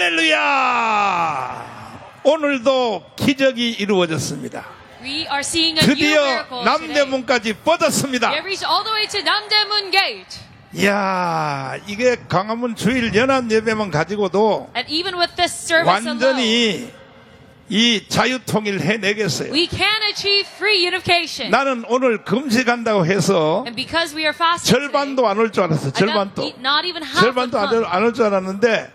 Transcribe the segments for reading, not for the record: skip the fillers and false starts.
할렐루야! 오늘도 기적이 이루어졌습니다. We are seeing a new 드디어 miracle today. 남대문까지 뻗었습니다. We have reached all the way to Namdaemun Gate. 이야, 이게 광화문 주일 연합 예배만 가지고도 And even with this service alone, 완전히 이 자유통일 해내겠어요. we can achieve free unification. 나는 오늘 금식한다고 해서 And because we are fasting 절반도 안 올 줄 알았어. today, 절반도. not even half 절반도 will come. 안 올 줄 알았는데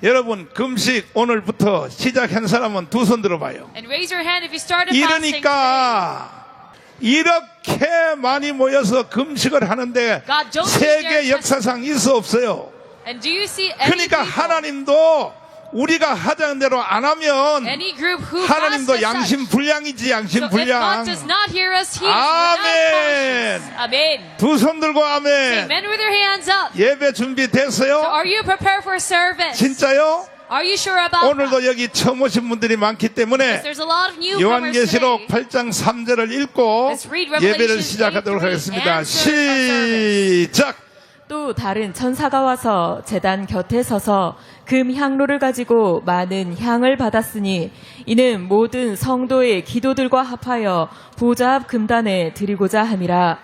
여러분 금식 오늘부터 시작한 사람은 두 손 들어봐요. And raise your hand if you started fasting today. 이러니까 이렇게 많이 모여서 금식을 하는데 God, don't 세계 you dare 역사상 있어 없어요. And do you see any 그러니까 people, 하나님도 우리가 하자는 대로 안 하면 any group who 하나님도 fast as 양심 such? 불량이지 So 양심 if God 불량. does not hear us, He is 아멘. without conscience. Amen. 두 손 들고 Say 아멘. amen with your hands up. 예배 So 준비됐어요? are you prepared for service? 진짜요? Are you sure about 오늘도 that? 여기 처음 오신 분들이 많기 때문에 There's a lot of newcomers 요한계시록 today. 8장 3절을 읽고 Let's read Revelation 예배를 시작하도록 8:3 하겠습니다. and service. 시작! 또 다른 천사가 와서 제단 곁에 서서 금 향로를 가지고 많은 향을 받았으니 이는 모든 성도의 기도들과 합하여 보좌 앞 금단에 드리고자 함이라.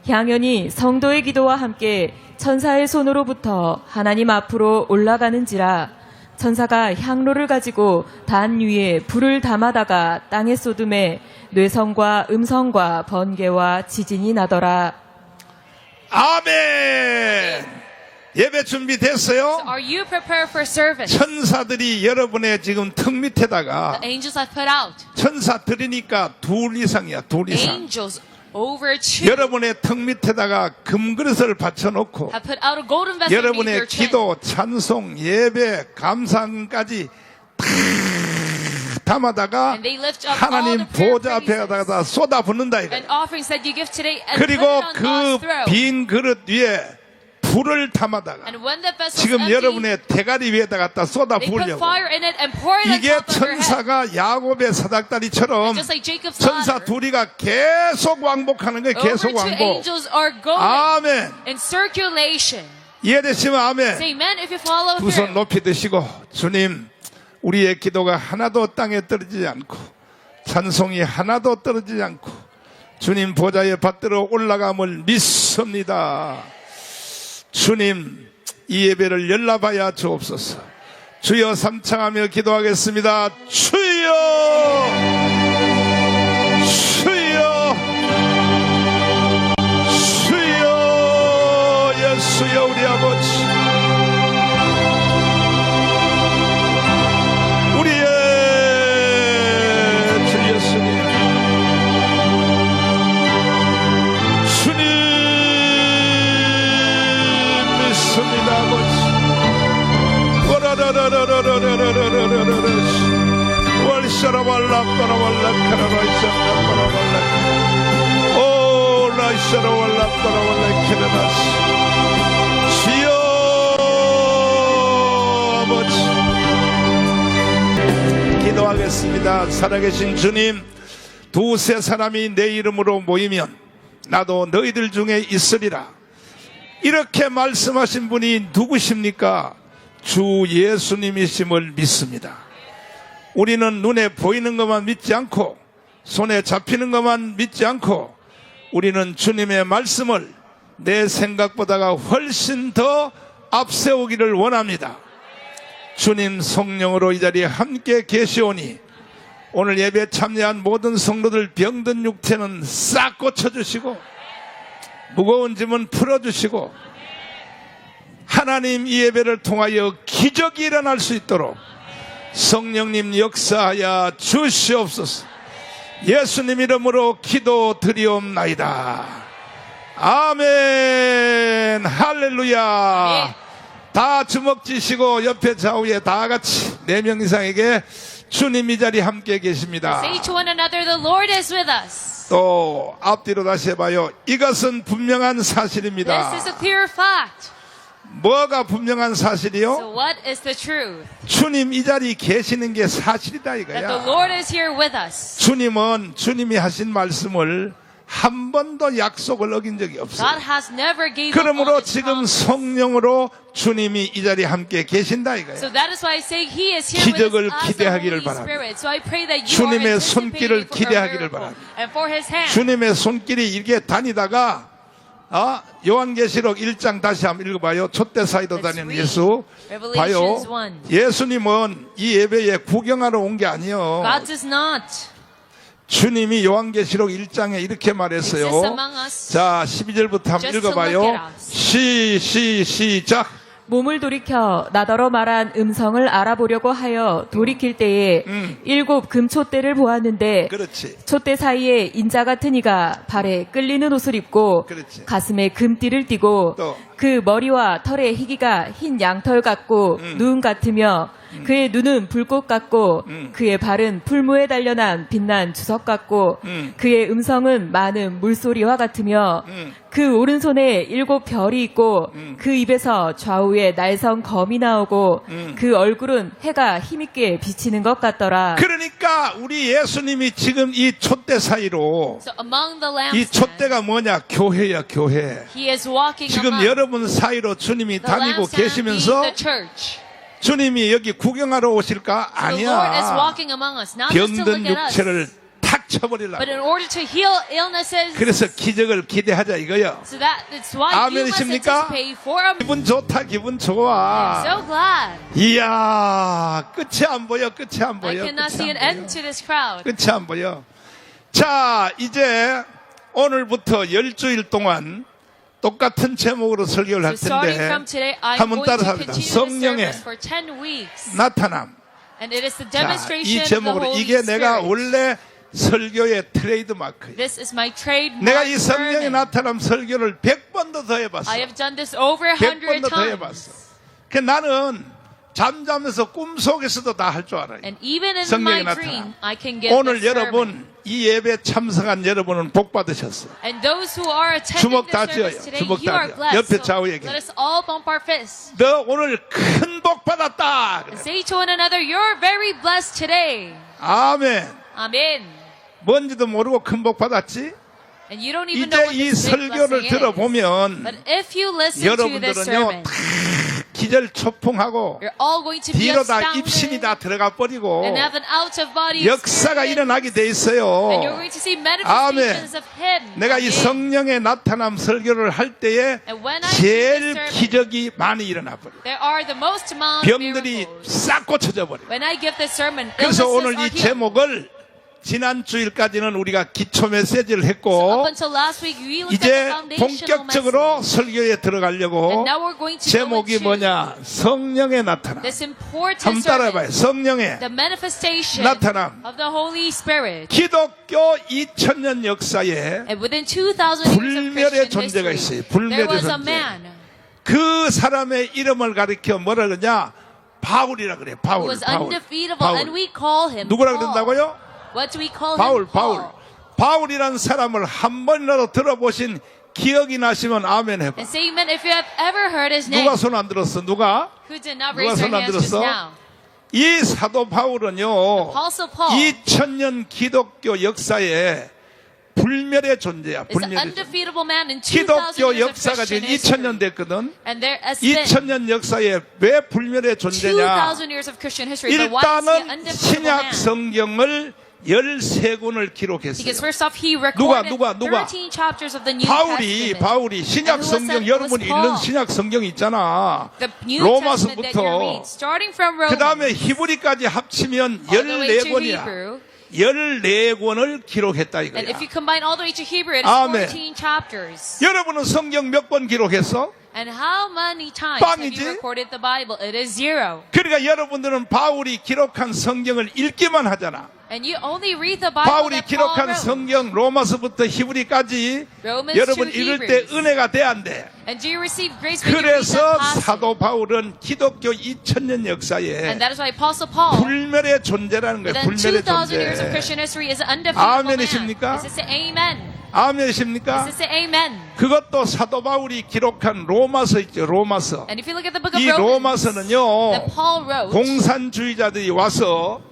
향연이 성도의 기도와 함께 천사의 손으로부터 하나님 앞으로 올라가는지라. 천사가 향로를 가지고 단 위에 불을 담아다가 땅에 쏟음에 뇌성과 음성과 번개와 지진이 나더라. 아멘! 예배 준비됐어요? Are you prepared for service? 천사들이 여러분의 지금 턱 밑에다가 The angels have put out. 천사 들이니까 둘 이상이야, 둘 이상. Angels over two 여러분의 턱 밑에다가 금그릇을 받쳐놓고 have put out a golden vessel beneath 여러분의 your chin. 기도, 찬송, 예배, 감사까지 다 담아다가 And they lift up all 하나님 the prayer 보좌 앞에다가 다 쏟아붓는다 이거. And offerings that you give today and put it 그리고 on God's 그 throne. 빈 그릇 위에 불을 담아다가 And when the vessel is 지금 empty, 여러분의 대가리 위에다 갖다 쏟아 they put 부으려고. fire in it and pour it on 이게 top of your head. 천사가 야곱의 사닥다리처럼 Just like Jacob's 천사 ladder, 둘이가 계속 왕복하는 거예요. over 계속 two 왕복. angels are going 아멘. in circulation. 이해되시면 아멘. Say amen if you follow 두 손 through. 높이 드시고 주님 우리의 기도가 하나도 땅에 떨어지지 않고 찬송이 하나도 떨어지지 않고 주님 보좌에 받들어 올라감을 믿습니다. 주님 이 예배를 열라봐야 주옵소서. 주여 삼창하며 기도하겠습니다. 주여 주여 주여 예수여 우리 아버지 우리의 주 예수님 주님 믿습니다 아버지 주여 아버지 기도하겠습니다. 살아계신 주님, 두세 사람이 내 이름으로 모이면 나도 너희들 중에 있으리라. 이렇게 말씀하신 분이 누구십니까? 주 예수님이심을 믿습니다. 우리는 눈에 보이는 것만 믿지 않고 손에 잡히는 것만 믿지 않고 우리는 주님의 말씀을 내 생각보다가 훨씬 더 앞세우기를 원합니다. 주님 성령으로 이 자리에 함께 계시오니 오늘 예배에 참여한 모든 성도들 병든 육체는 싹 고쳐주시고 무거운 짐은 풀어주시고 하나님 이 예배를 통하여 기적이 일어날 수 있도록 성령님 역사하여 주시옵소서. 예수님 이름으로 기도드리옵나이다. 아멘. 할렐루야. 다 주먹 쥐시고 옆에 좌우에 다 같이 4명 이상에게 주님 이 자리 함께 계십니다. Say to one another, the Lord is with us. 또 앞뒤로 다시 해봐요. 이것은 분명한 사실입니다. This is a clear fact. 뭐가 분명한 사실이요? So what is the truth? 주님 이 자리에 계시는 게 사실이다 That the 이거야. Lord is here with us. 주님은 주님이 하신 말씀을 한 번도 약속을 어긴 적이 없어요. God has never gave up on 그러므로 his 지금 promise. 성령으로 주님이 이 자리에 함께 계신다 이거예요. So that is why I say He is here 기적을 with us as the 기대하기를 Holy 바랍니다. Spirit. So I pray that you 주님의 are 손길을 anticipating for a 기대하기를 miracle 바랍니다. and for His hand. 주님의 손길이 이렇게 다니다가 요한계시록 1장 다시 한번 읽어봐요. 촛대 사이도 Let's 다니는 read 예수 봐요. Revelations 1. 예수님은 이 예배에 구경하러 온 게 아니에요. God does not 주님이 요한계시록 1장에 이렇게 말했어요. exist among us. 자, 12절부터 한번 Just to look 읽어봐요. at us. 시작. 몸을 돌이켜 나더러 말한 음성을 알아보려고 하여 돌이킬 때에 7 금촛대를 보았는데 그렇지. 촛대 사이에 인자 같은 이가 발에 끌리는 옷을 입고 그렇지. 가슴에 금띠를 띠고 또. 그 머리와 털의 희기가 흰 양털 같고 누운 같으며 그의 눈은 불꽃 같고 그의 발은 풀무에 단련한 빛난 주석 같고 그의 음성은 많은 물소리와 같으며 그 오른손에 7 별이 있고 그 입에서 좌우에 날선 검이 나오고 그 얼굴은 해가 힘있게 비치는 것 같더라. 그러니까 우리 예수님이 지금 이 촛대 사이로 So among the 이 lampstands, 촛대가 뭐냐? 교회야, 교회. He is walking 지금 among 여러분 사이로 주님이 the 다니고 lampstand being 계시면서 the church. 주님이 여기 구경하러 오실까? The Lord is 아니야. walking among us, not just to 병든 look at us, 육체를 탁 쳐버리려고. but in order to heal illnesses. 그래서 기적을 기대하자 이거요. So that's why you must 아멘이십니까? anticipate for a 기분 좋다, 기분 I'm 좋아. so glad. 이야, 끝이 안 보여, 끝이 안 I 보여. cannot see 끝이 an 안 end to this crowd. 보여. 끝이 안 보여. 자, 이제 오늘부터 10주일 동안 똑같은 제목으로 설교를 할 So starting 텐데 from today, I'm 한번 going to 따라 합니다. continue the 성령의 service for 10 weeks. 나타남. And it is the 자, demonstration 이 of the 제목으로 Holy 이게 내가 Spirit. 원래 설교의 트레이드 마크예요. This is my trademark 내가 이 성령의 sermon. 나타남 설교를 100번도 더 해봤어. I have done this over 100 100번도 더 해봤어. times. 그 나는 잠자면서 꿈속에서도 다 할 줄 알아요. And even in 성령의 my 나타남. dream, I can get 오늘 this sermon. 여러분 이 예배 참석한 여러분은 복 받으셨어요. And those who are attending 주먹 the 다 service 쥐어요. today, 주먹 you 다 are 쥐어. blessed. 옆에 So 좌우에게. let us all bump our fists. 너 오늘 큰 복 받았다. 그래. And say to one another, you're very blessed today. 아멘. Amen. 뭔지도 모르고 큰 복 받았지? And you don't even know 이제 what 이 this big 설교를 blessing is. 들어보면 But if you listen to this 여러분들은요 sermon, 다 기절 초풍하고 you're all going to be 뒤로 다 입신이 astounded 다 들어가 버리고 and have an out-of-body 역사가 experience. 일어나게 돼 있어요. And you're going to see manifestations of Him. 내가 이 Amen. 성령의 나타남 설교를 할 때에 And when I do this 제일 sermon, 기적이 많이 일어나 버려. there are the most amount of 병들이 miracles. 싹 고쳐져 버려. When I give this sermon, 그래서 illnesses 오늘 are 이 healed. 제목을 지난 주일까지는 우리가 기초 메시지를 Up 했고 until last week, we looked at 이제 the foundational 본격적으로 message. 설교에 들어가려고 And now we're going to go 제목이 into 뭐냐? 성령의 나타남. this important 한번 따라해봐요. sermon, 성령의 the manifestation 나타남. of the Holy Spirit. 기독교 2000년 역사에 And within 2,000 years of 불멸의 Christian 존재가 history, 있어요. 불멸의 there was a 존재. man 그 사람의 이름을 가리켜 뭐라 그러냐? 바울이라 그래. who 바울. was 바울. undefeatable, 바울. and we call him 누구라 Paul. 그런다고요? What do we call 바울, him? 바울. Paul. 바울이란 사람을 한 번이라도 들어보신 기억이 나시면 아멘 해봐. And say amen if you have ever heard his name. 누가 손 안 들었어? 누가? Who did not 누가 raise their 손 안 hands just 들었어? now? 이 사도 바울은요, Apostle Paul 2000년 기독교 역사에 불멸의 존재야. is an 불멸의 존재. undefeatable man in 2,000 기독교 years of 역사가 Christian 지금 history. 2000년 됐거든. And there has been 2000년 역사에 왜 불멸의 존재냐? 2,000 years of Christian history. But why is he an 일단은 undefeatable 신약 man? 성경을 13권을 기록했어요. Because first off, he recorded 누가? 13 chapters of the New 바울이 Testament. 신약 And who was 성경 that? It 여러분이 was Paul. 읽는 신약 성경 있잖아. The New Testament that you 로마서부터 read, starting from 그 다음에 Romans 히브리까지 합치면 all the way to 14권이야. Hebrew. 14권을 기록했다 And 이거야. if you combine all the way to Hebrew, it is 아멘. 14 chapters. 여러분은 성경 몇 권 기록했어? And how many times have 빵이지? you recorded the Bible? It is 0. 그러니까 여러분들은 바울이 기록한 성경을 읽기만 하잖아. And you only read the Bible 바울이 that Paul 기록한 wrote. 성경 로마서부터 히브리까지 Romans 여러분 to 읽을 때 Hebrews. 은혜가 돼 안 돼? And do you receive grace when you read 그래서 that passage? 사도 바울은 기독교 2000년 역사에 And that is why Apostle Paul, 불멸의 존재라는 거예요. within 불멸의 2,000 years of 존재. Christian history, is an undefeatable man. 아멘이십니까? Is this an amen? 아멘이십니까? Is this an amen? 그것도 사도 바울이 기록한 로마서 있죠. 로마서. And if you look at the book of 이 Romans 로마서는요. that Paul wrote, 공산주의자들이 와서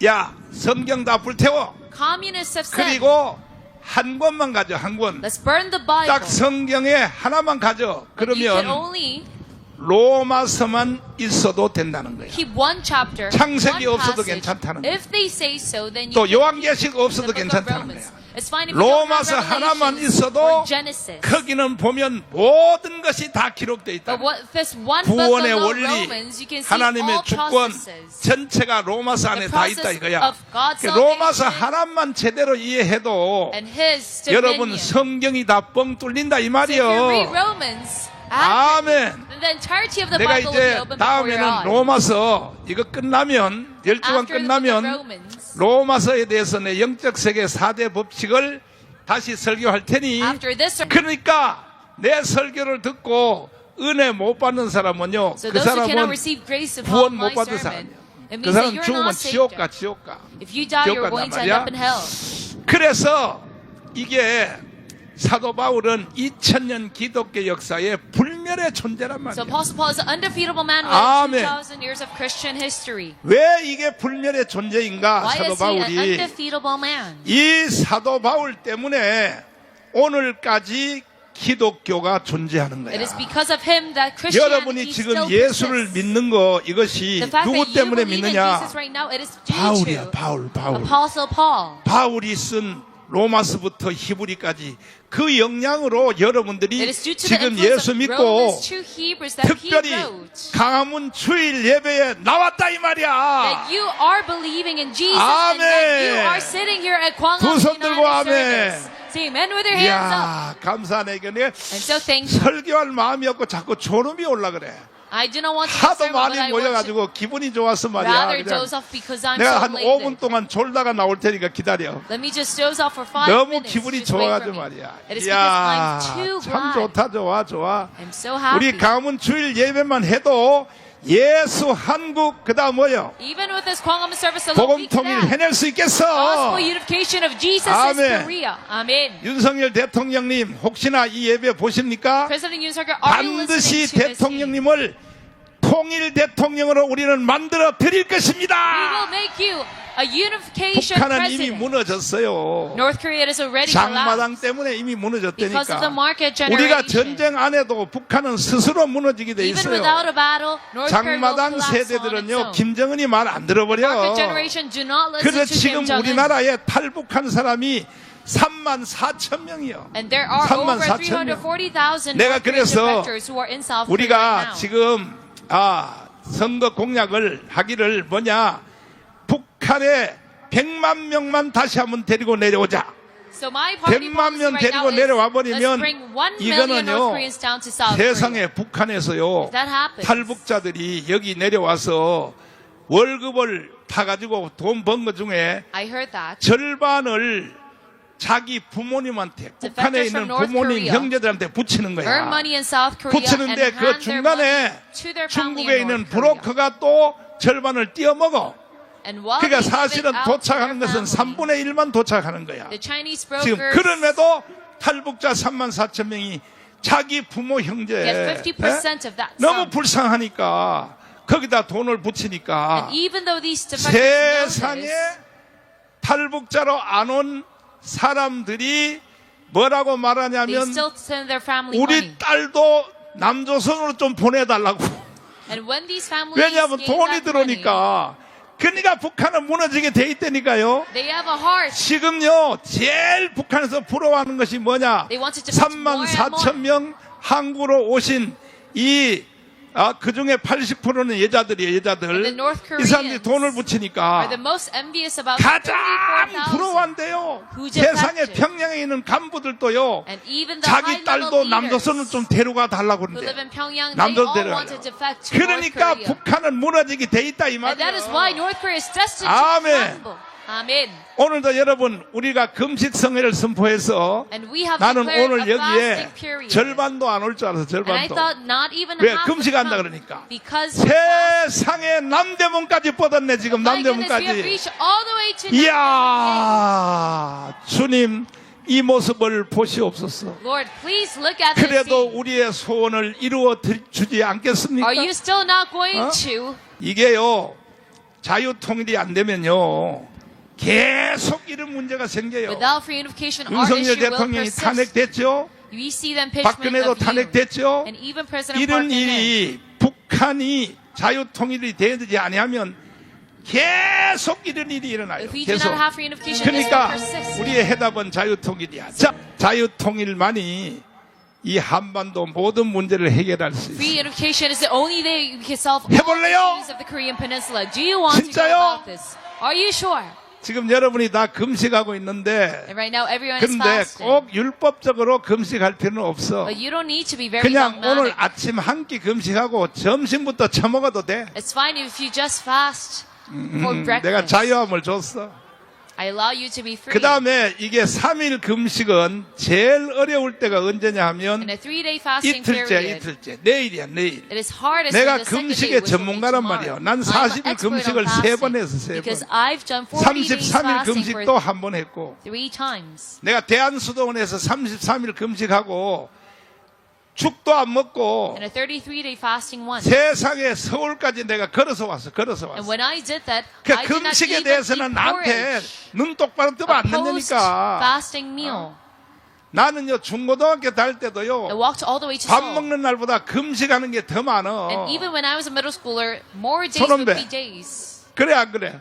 야 성경 다 불태워. communists have said, 그리고 한 권만 가져, 한 권. Let's burn the Bible. 딱 성경에 하나만 가져. But you can 그러면 only 로마서만 있어도 된다는 거야. keep one chapter, 창세기 one 없어도 passage. 괜찮다는 거야. If they say so, then you 또 can 요한계시록 keep 없어도 the book of 괜찮다는 Romans. 거야. It's fine if you don't have 로마서 하나만 Revelations 있어도 or Genesis. 거기는 보면 모든 것이 다 기록되어 있다. But what this one book 구원의 of 원리, Romans, you can see 하나님의 all 주권 processes. 전체가 로마서 안에 The 다 있다 process 이거야. of God's 로마서 salvation 하나만 제대로 이해해도 and His 여러분 dominion. 성경이 다 뻥 뚫린다 이 So if you read 말이요. Romans, 아멘. then the entirety of the 내가 Bible will be 이제 open before your 다음에는 eyes. 로마서 이거 끝나면 12권 After the book of 끝나면 Romans, 로마서에 대해서 내 영적 세계 4대 법칙을 다시 설교할 테니 after this, 그러니까 내 설교를 듣고 은혜 못 받는 사람은요 so 그 those who cannot 사람은 receive grace of 구원 my 못 받은 sermon, 사람이야. it 그 means that 사람 you're 죽으면 not saved. 지옥 가 지옥 가. If you die, you're 지옥 going to 간단 end up in 말이야. hell. 그래서 이게 사도 바울은 2000년 기독교 역사의 불멸의 존재란 So 말이야. Apostle Paul is an undefeatable man 아멘. with 2,000 years of Christian history. 왜 이게 불멸의 존재인가? Why 사도 is he an 바울이 undefeatable man? 이 사도 바울 때문에 오늘까지 기독교가 존재하는 It is 거야. because of him that 여러분이 Christianity 지금 still 예수를 persists. 믿는 거 이것이 The fact 누구 that you 때문에 believe in 믿느냐? Jesus right now, it is due 바울이야, to 바울. Apostle Paul. 바울이 쓴 로마서부터 히브리까지 그 영향으로 It 여러분들이 is due to the 지금 influence 예수 of 믿고 Romans to Hebrews that he 특별히 wrote. 강화문 주일 예배에 나왔다 이 말이야. That you are believing in Jesus and that you 아멘. are sitting here at Kwangam 두 손 들고 United 아멘. Service. Say amen with your hands up. 이야 감사하네. 이거네. And so thankful. 설교할 마음이 없고 자꾸 졸음이 올라 그래. I do not want to 하도 serve, but 많이 I want to 모여가지고 기분이 좋아서 말이야. rather 그냥 doze off because I'm 내가 so 한 elated. 5분 동안 졸다가 나올 테니까 기다려. Let me just doze off for 5 너무 minutes. 기분이 Just wait for 좋아가지고 me. 말이야. It is 이야 because I'm too 참 glad. 좋다 좋아. I'm so happy. 우리 강화문 주일 예배만 해도 예수 한국 그다음 뭐요? Even with this Kwangam service alone, 복음 we can 통일 have 해낼 수 있겠어. gospel unification of Jesus 아멘. in Korea. Amen. 윤석열 대통령님 혹시나 이 예배 보십니까? President Yoon Suk-yeol, are you 반드시 listening to this? We 대통령님을 통일 대통령으으로 우리는 만들어 드릴 것입니다. will make you a unification 북한은 이미 president. 무너졌어요. North Korea is already 장마당 collapsed 때문에 이미 because of the 무너졌다니까. market 우리가 generation. 전쟁 안 해도 북한은 스스로 무너지게 돼 Even without 있어요. a battle, North Korea will 장마당 collapse on its 세대들은요 own. 김정은이 말 안 들어버려. Market generation do not listen 그래서 to 지금 Kim Jong-un. 우리나라에 탈북한 사람이 34,000명이요. And there are over 34,000명. 340,000 내가 North Korean 그래서 defectors who are in South Korea 우리가 right now. 지금 선거 공약을 하기를 뭐냐? 북한에 100만 명만 다시 한번 데리고 내려오자. So my party 100만 policy 명 right 데리고 now 내려와 is let's 버리면 bring 1 million 이거는요 North Koreans down to South Korea. 세상에 북한에서요 If that happens, 탈북자들이 여기 내려와서 월급을 타가지고 돈 번 것 중에 I heard that. 절반을 자기 부모님한테 북한에 Defectors from 있는 North 부모님 Korea 형제들한테 붙이는 Earn 거야. money in South Korea 붙이는데 and 그 hand their 중간에 money to their family 중국에 in 있는 North Korea. 브로커가 또 절반을 띄어먹어. And while 그러니까 they give it 사실은 out to 도착하는 their 것은 family, 3분의 1만 도착하는 거야. the Chinese 지금 brokers 그럼에도 탈북자 34,000명이 자기 부모 형제 get 50% of that 너무 sum. 불쌍하니까 거기다 돈을 붙이니까 And even though these defectors know 세상에 this, 탈북자로 안 온 사람들이 뭐라고 they 말하냐면 still send their family 우리 money. 딸도 남조선으로 좀 보내달라고. And when these families 왜냐하면 gain 돈이 that money, 들어오니까. 그러니까 북한은 무너지게 돼 있다니까요. they have a heart. 지금요 제일 북한에서 부러워하는 것이 뭐냐? They want to defect more and 34,000명 한국으로 오신 그 중에 80%는 여자들이에요, And the 여자들. North 이 사람들이 Koreans 돈을 are 붙이니까 the most envious about 가장 34,000. 부러워한대요. Who 세상에 defected. 평양에 있는 간부들도 And even the 자기 high-level 딸도 leaders 남조선을 좀 데려가 달라고 who live 그러는데 in Pyongyang, they 남조선 all 데려가요. want to defect to North 그러니까 Korea. 북한은 무너지게 돼 있다 이 And that is why 말이에요. North Korea is destined 아멘. to crumble. Amen. 오늘도 여러분 우리가 금식성회를 선포해서 And we have 나는 declared 오늘 a 여기에 fasting period. 절반도 안 올 줄 알아서 And I 절반도. thought not even 왜 half would 금식한다 come 그러니까. because we're fasting. 세상에 남대문까지 뻗었네 지금 My goodness, we have 남대문까지. reached all the way to Namdaemun. 이야 주님 이 모습을 보시옵소서. Lord, please look at this 그래도 scene. 우리의 소원을 이루어 주지 않겠습니까? Are you still not going 어? to? 이게요 자유통일이 안 되면요 계속 이런 문제가 생겨요. Without free unification, our 윤석열 issue will 대통령이 persist. 탄핵됐죠. We see the impeachment 박근혜도 of you. 탄핵됐죠. And even President 이런 Park Geun-hye. 일이 북한이 자유통일이 되지 아니하면 계속 이런 일이 일어나요. If we do 계속. not have free unification, this will 그러니까 persist. 우리의 해답은 자유통일이야. 자, 자유통일만이 이 한반도 모든 문제를 해결할 수 Free 있어요. unification is the only way we can solve all 해볼래요? issues of the Korean Peninsula. Do you want to go 진짜요? about this? Are you sure? 지금 여러분이 다 금식하고 있는데 And right now, everyone is 근데 fasting. 꼭 율법적으로 금식할 필요는 없어. But you don't need to be very 그냥 오늘 dogmatic. 아침 한 끼 금식하고 점심부터 처먹어도 돼. It's fine if you just fast for 내가 breakfast. 자유함을 줬어. I allow you to be free. 그 다음에 이게 3일 금식은 제일 어려울 때가 언제냐 하면 In a 3-day fasting 이틀째, period, 이틀째. 내일이야, 내일. it is hardest 내가 for the second day, 금식의 which will be 전문가란 tomorrow. 말이야. 난 I'm an 40일 expert on 금식을 fasting 3번 했어, 3번. because I've done 40 days 33일 fasting 금식도 for 한 번 했고. 3 times. 내가 대한수도원에서 33일 금식하고 죽도 안 먹고 And a 33-day fasting once. 세상에 서울까지 내가 걸어서 왔어, 걸어서 And 왔어. when I did that, 그 I did not 금식에 even 대해서는 eat 나한테 porridge. 눈 똑바로 뜨면 안 된다니까. Post-fasting meal. 나는요, 중고등학교 다닐 I 때도요, walked all the way to 밥 Seoul. 먹는 날보다 금식하는 게 더 많어. And even when I was a middle schooler, more days 손흥배. would be days. 그래, 안 그래?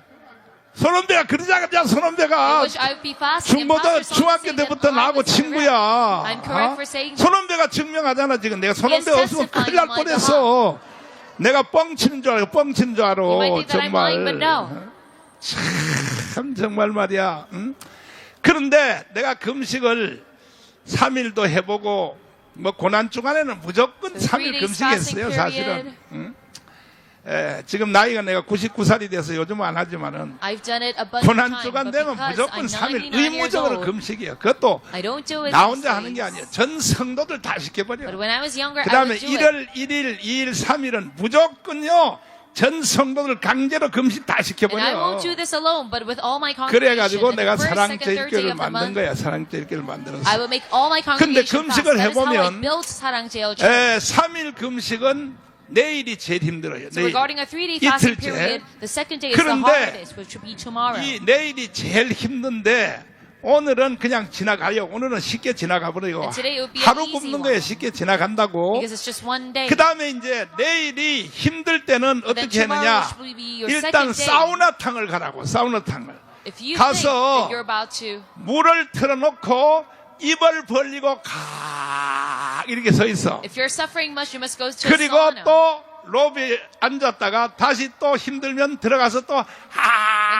손원배가 그러자가 I 손원배가 wish I would be fasting. And 중고등 Pastor 중학교 Solomon said 때부터 that I 나하고 was correct. 친구야. I'm correct for saying that. 손원배가 증명하잖아 지금. 내가 손원배 He is 없으면 testifying 큰일 날 on my 뻔했어. 내가 뻥치는 줄 알고 뻥치는 줄 알아. You might think that I'm lying, but 정말. no. 참 정말 말이야. 응? 그런데 내가 금식을 3일도 해보고 뭐 고난 주간에는 무조건 The 3일 3 days 금식했어요 fasting 사실은. period. 응? 지금 나이가 내가 99살이 돼서 요즘은 안 하지만은 I've done it a bunch of 고난 times, 주간 but 되면 because 무조건 I'm 3일 99 years 의무적으로 old, 금식이에요. 그것도 I don't do it 나 these 혼자 하는 게 days. 아니에요. 전 성도들 다 But 시켜버려. when I was younger, 그 I 다음에 would do it. 1월 1일, 2일, 3일은 무조건요. 전 성도들 강제로 금식 다 And I 시켜버려. won't do this alone, but with all my congregation. 그래가지고 And the 내가 first, 사랑제 second, third day 일교를 of the 만든 month, 거야. 사랑제 일교를 만들었어. I will make all my 근데 congregation fast. 금식을 That is how I 해보면 built 사랑제일 church. 3일 금식은 내일이 제일 힘들어요. So 내일. regarding a 3-day fasting 이틀째. period, the second day is the 그런데 hardest, which will be tomorrow. 이 내일이 제일 힘든데 오늘은 그냥 지나가요. 오늘은 쉽게 지나가 버리고 And today it would be 하루 an easy 굽는 one. 거에 쉽게 지나간다고. Because it's just one day. 그 다음에 이제 내일이 힘들 때는 Then 어떻게 tomorrow, 했느냐? which will be your 일단 second day. 사우나탕을 가라고. 사우나탕을. If you think 가서 that you're about to 물을 틀어놓고 입을 벌리고 가 이렇게 서 있어. If you're suffering much, you must go to a 그리고 sauna. 또 로비에 앉았다가 다시 또 힘들면 들어가서 또 And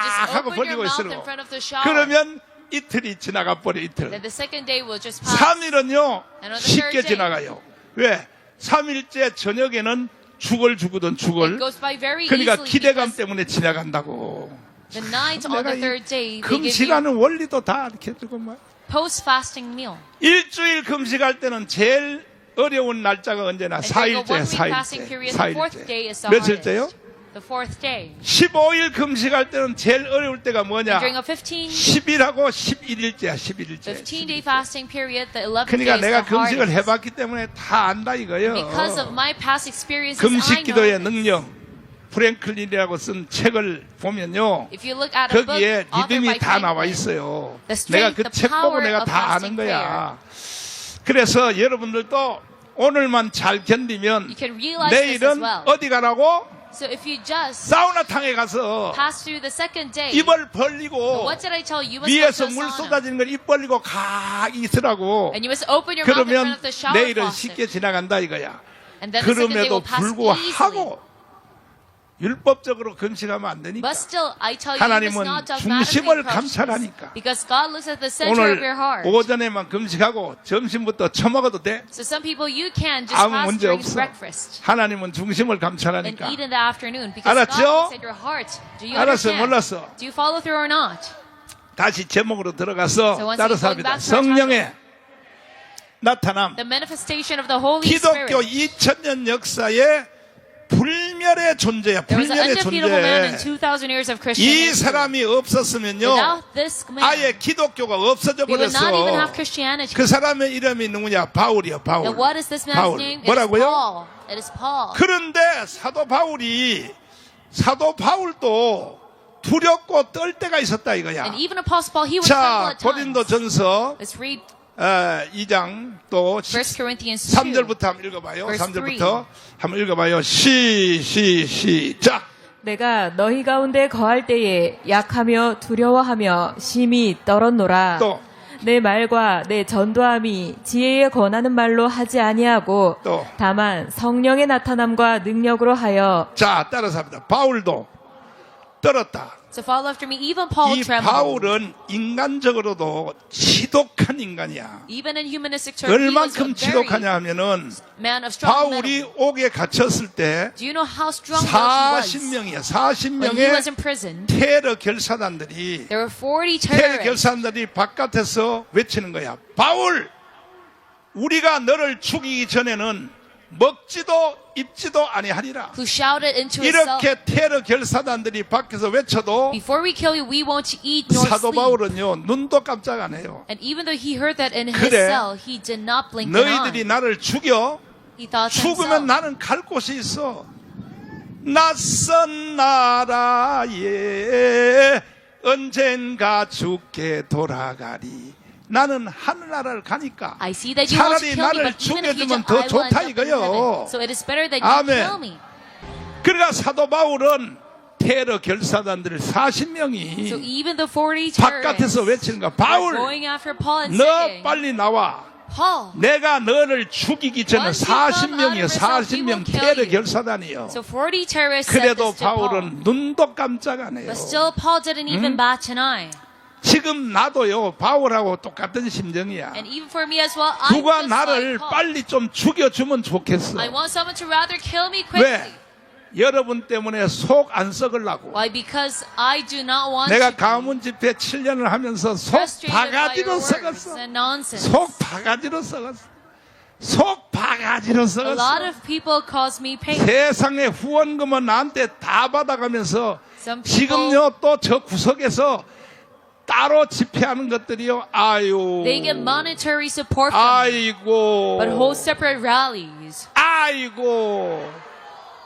just 하고 open your 벌리고 mouth 있으라고. in front of the shower. 그러면 이틀이 지나가 버려 이틀. Then the second day will just pass. 3일은요 And on the 쉽게 third day, 지나가요. 왜? 3일째 저녁에는 죽을 주거든 it 죽을. goes by very 그러니까 easily 기대감 because 때문에 지나간다고. the night on 내가 the 이 third day, they give you 금식하는 원리도 다 이렇게 해주고 막. post-fasting meal. 일주일 금식할 때는 제일 어려운 날짜가 언제나 And during a 4일째, 1-week fasting period, the fourth 4일째. day is the 며칠째요? hardest. The fourth day. 15일 금식할 때는 제일 어려울 때가 뭐냐? During a 15 10일하고 11일째야, 11일째. 15-day fasting period, the 11th 그러니까 day is 내가 the 금식을 hardest. 해봤기 때문에 다 안다 이거예요. Because of my past experiences, I 금식 know 기도의 this. 능력, 프랭클린이라고 쓴 책을 보면요. If you look at a book 거기에 authored by 리듬이 다 나와 Franklin, 있어요. The strength, 내가 그 the 책 보고 power 내가 of 다 아는 fasting 거야. 그래서 여러분들도 오늘만 잘 견디면 You can realize this as 내일은 well. 어디 가라고? So if you just 사우나탕에 가서 pass through the second day, 입을 벌리고 what did I tell you? You must go 위에서 to a 물 sauna. 쏟아지는 걸 입 벌리고 가 있으라고. And you must open your mouth in front 그러면 of the shower 내일은 faucet. 쉽게 지나간다 이거야. And then the second day 그럼에도 will pass easily. 불구하고 율법적으로 금식하면 안 되니까. But still, I tell you, you must 하나님은 not dogmatically 중심을 approach this. 감찰하니까. Because God looks at the center of 오늘 your heart. 오전에만 금식하고 점심부터 처먹어도 돼. So some people, you can just 아무 fast 문제 during 없어. breakfast 하나님은 중심을 and 감찰하니까. eat in the afternoon. Because 알았죠? God looks at your heart. Do you 알았어, understand? 몰랐어. Do you follow through or not? 다시 제목으로 들어가서 So once 따라서 again, going 합니다. back to our 성령의 나타남. The manifestation of the Holy 기독교 Spirit. 2000년 역사의 불멸의 존재야. There was an 불멸의 undefeatable man in 존재. 2,000 years of 이 Christianity. 사람이 없었으면요. Without this man, 아예 기독교가 없어져 we would not even have 버렸어. Christianity. 그 사람의 이름이 누구냐? 바울이야, 바울. And what is this man's 바울. name? It is 뭐라고요? Paul. It is Paul. 그런데 사도 바울도 두렵고 떨 때가 있었다 이거야. And even Apostle Paul, he was tremble 자, at times. 고린도전서 Let's read 2장 또 1 Corinthians 2. 3절부터 한번 읽어봐요. Verse 3절부터 한번 읽어봐요. 시작. 내가 너희 가운데 거할 때에 약하며 두려워하며 심히 떨었노라. 또. 내 말과 내 전도함이 지혜에 권하는 말로 하지 아니하고 또. 다만 성령의 나타남과 능력으로 하여 자, 따라서 합니다. 바울도 떨었다. So follow after me. Even Paul 이 trembled. 바울은 인간적으로도 지독한 인간이야. Even in humanistic terms, he was 얼만큼 a very 지독하냐 하면은 man of strong 바울이 metal. 옥에 갇혔을 때 Do you know how strong he was? 40명이야. When he was 40명의 in prison, 테러 결사단들이 there were 40 테러 terrorists 결사단들이 바깥에서 외치는 거야. 바울, 우리가 너를 죽이기 전에는 먹지도 입지도 아니하리라. who shouted into his cell, 이렇게 테러 결사단들이 밖에서 외쳐도 before we kill you, we won't eat nor 사도 sleep. 바울은요 눈도 깜짝 안 해요. And even though he heard that in his 그래, cell, he did not blink an 너희들이 eye. 나를 죽여 He thought to 죽으면 himself, 나는 갈 곳이 있어. 낯선 나라에 언젠가 죽게 돌아가리. 나는 하늘나라를 가니까 I see that you want to 차라리 kill me, 나를 but even if you 죽여주면 don't, 더 I will end 좋다 up in 이거요. heaven. So it is better that you 아멘. kill me. 그러니까 사도 바울은 테러 결사단들 So 40명이 even the 40 바깥에서 terrorists 외치는 거야. were 바울, going after Paul and 너 saying, 빨리 나와. Paul, 내가 너를 죽이기 전에 Once you come out 40명이요. of yourself, 40명 he will kill 테러 you. 결사단이요. so 40 terrorists said 그래도 this to Paul. 바울은 눈도 깜짝 안 해요. But still Paul didn't even bat an eye. 지금 나도요 바울하고 똑같은 심정이야. And even for me as well, I'm 누가 just 나를 like Paul. 빨리 좀 죽여주면 좋겠어. I want someone to rather kill me quickly. 왜? 여러분 때문에 속 안 썩으려고. Why? Because I do not want 내가 to be 가문 집회 7년을 하면서 속 frustrated by 바가지로 your words 썩었어. and nonsense. 속 바가지로 썩었어. 속 바가지로 A lot 썩었어. of people cause me pain. 세상에 후원금은 나한테 다 받아가면서 Some people, 지금요 또 저 구석에서 따로 집회하는 것들이요. 아유. they get monetary support from me, 아이고. but hold separate rallies. 아이고.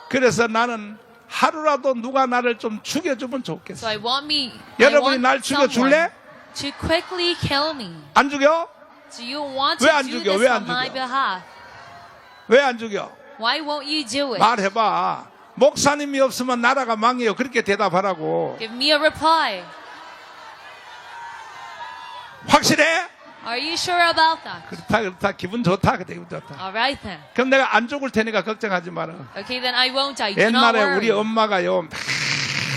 그래서 나는 하루라도 누가 나를 좀 죽여주면 So 좋겠어. I want me, 여러분이 I 날 want someone 죽여줄래? to quickly kill me. 안 죽여? Do you want 왜 to 안 do 죽여? this 왜 on 안 my 죽여? behalf? 왜 안 죽여? Why won't you do it? 말해봐. 목사님이 없으면 나라가 망해요. 그렇게 대답하라고. Give me a reply. 확실해? Are you sure about that? 그렇다. 기분 좋다. 기분 좋다. All right then. 그럼 내가 안 죽을 테니까 걱정하지 마라. Okay, then I won't die. Do not 옛날에 worry. 우리 엄마가요.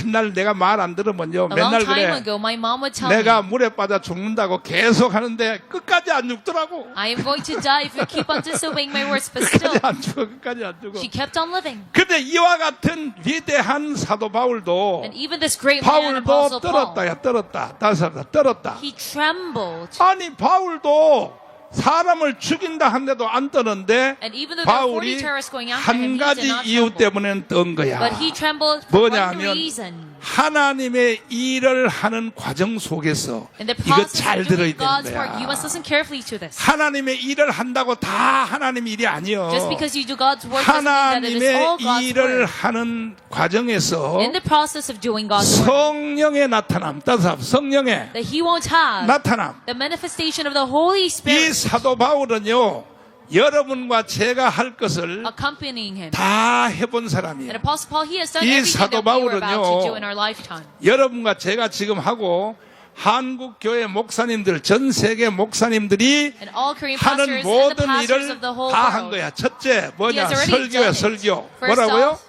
맨날 내가 말 안 들으면요. A long 맨날 time 그래. ago, my mom would tell 내가 me, 물에 빠져 죽는다고 계속 하는데 끝까지 안 죽더라고. I am going to die if you keep on disobeying my words. But 끝까지 still, 안 죽어. 끝까지 안 죽어. she kept on living. 근데 이와 같은 위대한 사도 바울도 And even this great man, 바울도 Apostle Paul, 떨었다. 야 떨었다. 다시 합니다. 떨었다. he trembled. 아니 바울도 사람을 죽인다 한데도 안 떠는데 And even though there were 40 바울이 terrorists going after him, 한 he 가지 did not 이유 tremble. 때문에 떤 거야. But he trembled for 뭐냐 one 하면 reason. 하나님의 일을 하는 과정 속에서 In the 이거 process 잘 of 들어야 doing God's 되는 work, you must 거야. listen carefully to this. 하나님의 일을 한다고 다 하나님 일이 아니요. Just because you do God's work doesn't mean that it is all 하나님의 God's 일을 work. 하는 과정에서 In the process of doing God's work, 성령의 나타남, 따뜻함, 성령의 that He won't have 나타남. the manifestation of the Holy 이 Spirit 사도 바울은요, 여러분과 제가 할 것을 accompanying him. 다 해본 And 사람이에요. Apostle Paul, he has done 이 everything 사도 that we were about 바울은요, to do in our lifetime. 여러분과 제가 지금 하고 한국 교회 목사님들, 전 세계 목사님들이 And all Korean 하는 pastors and the 모든 pastors 일을 of the whole 다 한 world. 거야. 첫째 He 뭐냐? has already 설교야, done it. 설교. First 뭐라고요? off,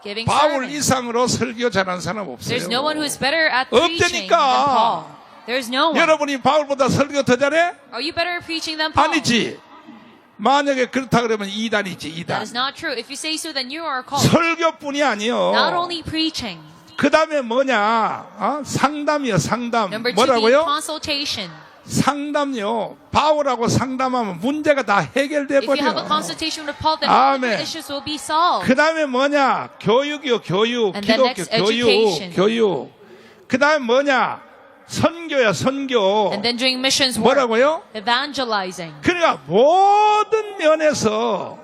giving 바울 sermons. 이상으로 설교 잘하는 사람 없어요. There's no one who is better at preaching than 없다니까. Paul. There's no one. 여러분이 바울보다 설교 더 잘해? Are you better at preaching than Paul? 아니지. 만약에 그렇다 그러면 이단이지, That 이단. is not true. If you say so, then you are called. 설교뿐이 아니요. Not only preaching. 그 다음에 뭐냐? 상담이요, 상담. Number two, being 뭐라고요? consultation. 상담요. 바울하고 상담하면 문제가 다 해결돼 If you have a 버려. consultation with Paul, then all of 아멘. the issues will be solved. 그 다음에 뭐냐? 교육이요, 교육. And then 기독교 next, 교육, education. 교육. 그 다음에 뭐냐? 선교야, 선교. And then doing missions work. 뭐라고요? Evangelizing. 그러니까 모든 면에서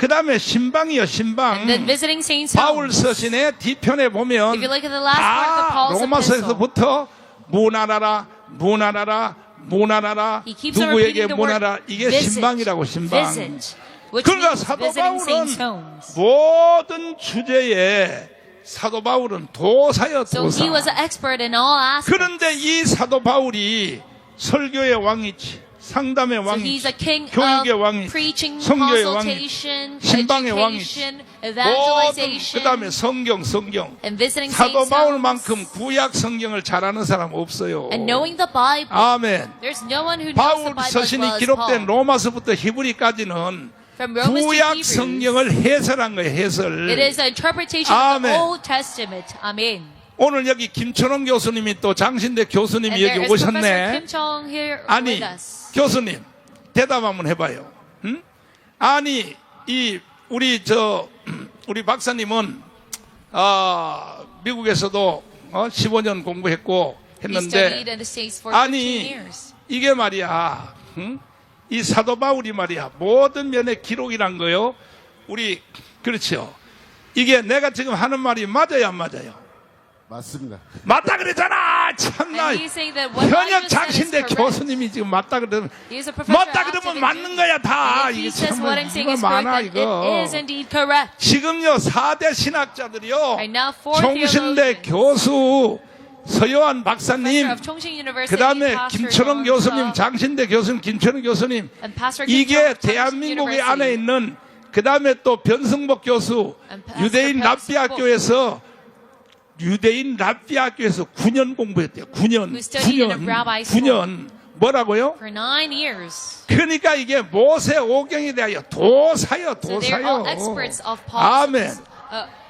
그 다음에 신방이요, 신방. And then visiting saints' 바울 homes. 서신의 뒤편에 보면 If you look at the last part of 다 Paul's epistle, 로마서에서부터 문하라라, 문하라라, 문하라라, he keeps on 누구에게 repeating the word 문하라. 이게 visit, 신방이라고, 신방. visit, which 그러니까 means 사도 visiting 바울은 saints' homes. 모든 주제에 사도 바울은 도사여, So he was 도사. an expert in all aspects. 그런데 이 사도 바울이 설교의 왕이지, 상담의 So he's 왕이지, a king 교육의 of 왕이지, preaching, 성교의 왕이지, consultation, 신방의 education, 왕이지. 모든 그 evangelization, 다음에 성경. and visiting 사도 saints' 바울만큼 homes. 구약 성경을 잘하는 사람 없어요. And knowing the Bible. 아멘. There's no one who knows the 바울 Bible as 서신이 well as 기록된 Paul. 로마서부터 히브리까지는 From Romans to 구약 Hebrews, 성경을 해설한 거예요, 해설. it is an interpretation of the 아멘. Old Testament. Amen. 오늘 여기 김철원 교수님이 또 장신대 교수님이 And there 여기 is Professor 오셨네. Kim Chong here 아니, with us. 교수님, 대답 한번 해봐요. 응? 아니, 우리 박사님은, 미국에서도 15년 공부했고 He 했는데, studied in the States for 15 아니, years. 이게 말이야, 응? 이 사도 바울이 말이야, 모든 면의 기록이란 거요. 그렇죠. 이게 내가 지금 하는 말이 맞아요, 안 맞아요? 맞습니다. 맞다 그러잖아! 참나! And he's saying that what I 현역 just said is 장신대 correct. 교수님이 지금 맞다 그러면, He is a professor 맞다 active 그러면 in 맞는 Duke. 거야, 다. And if he 이게 says 참, what I'm saying 이거 is 많아, correct, then 이거. it is indeed correct. 지금요, 4대 신학자들이요, Right now, four 종신대 theologians, 교수, 서요한 professor 박사님, of Chongqing University, 그 다음에 Pastor 김철원 Young 교수님, Seo, 장신대 교수님, 김철원 교수님, and Pastor Kim 이게 Chong of Chongqing 대한민국의 University, 안에 있는, 그 다음에 또 변승복 교수, And Pastor 유대인 변승복. 유대인 랍비 학교에서 9년 공부했대요. 9년. Who studied in a rabbi school. 9년. 뭐라고요? for 9 years. 그러니까 이게 모세 오경에 대하여 도사요, So they're all 도사요. experts of Paul's. 아멘.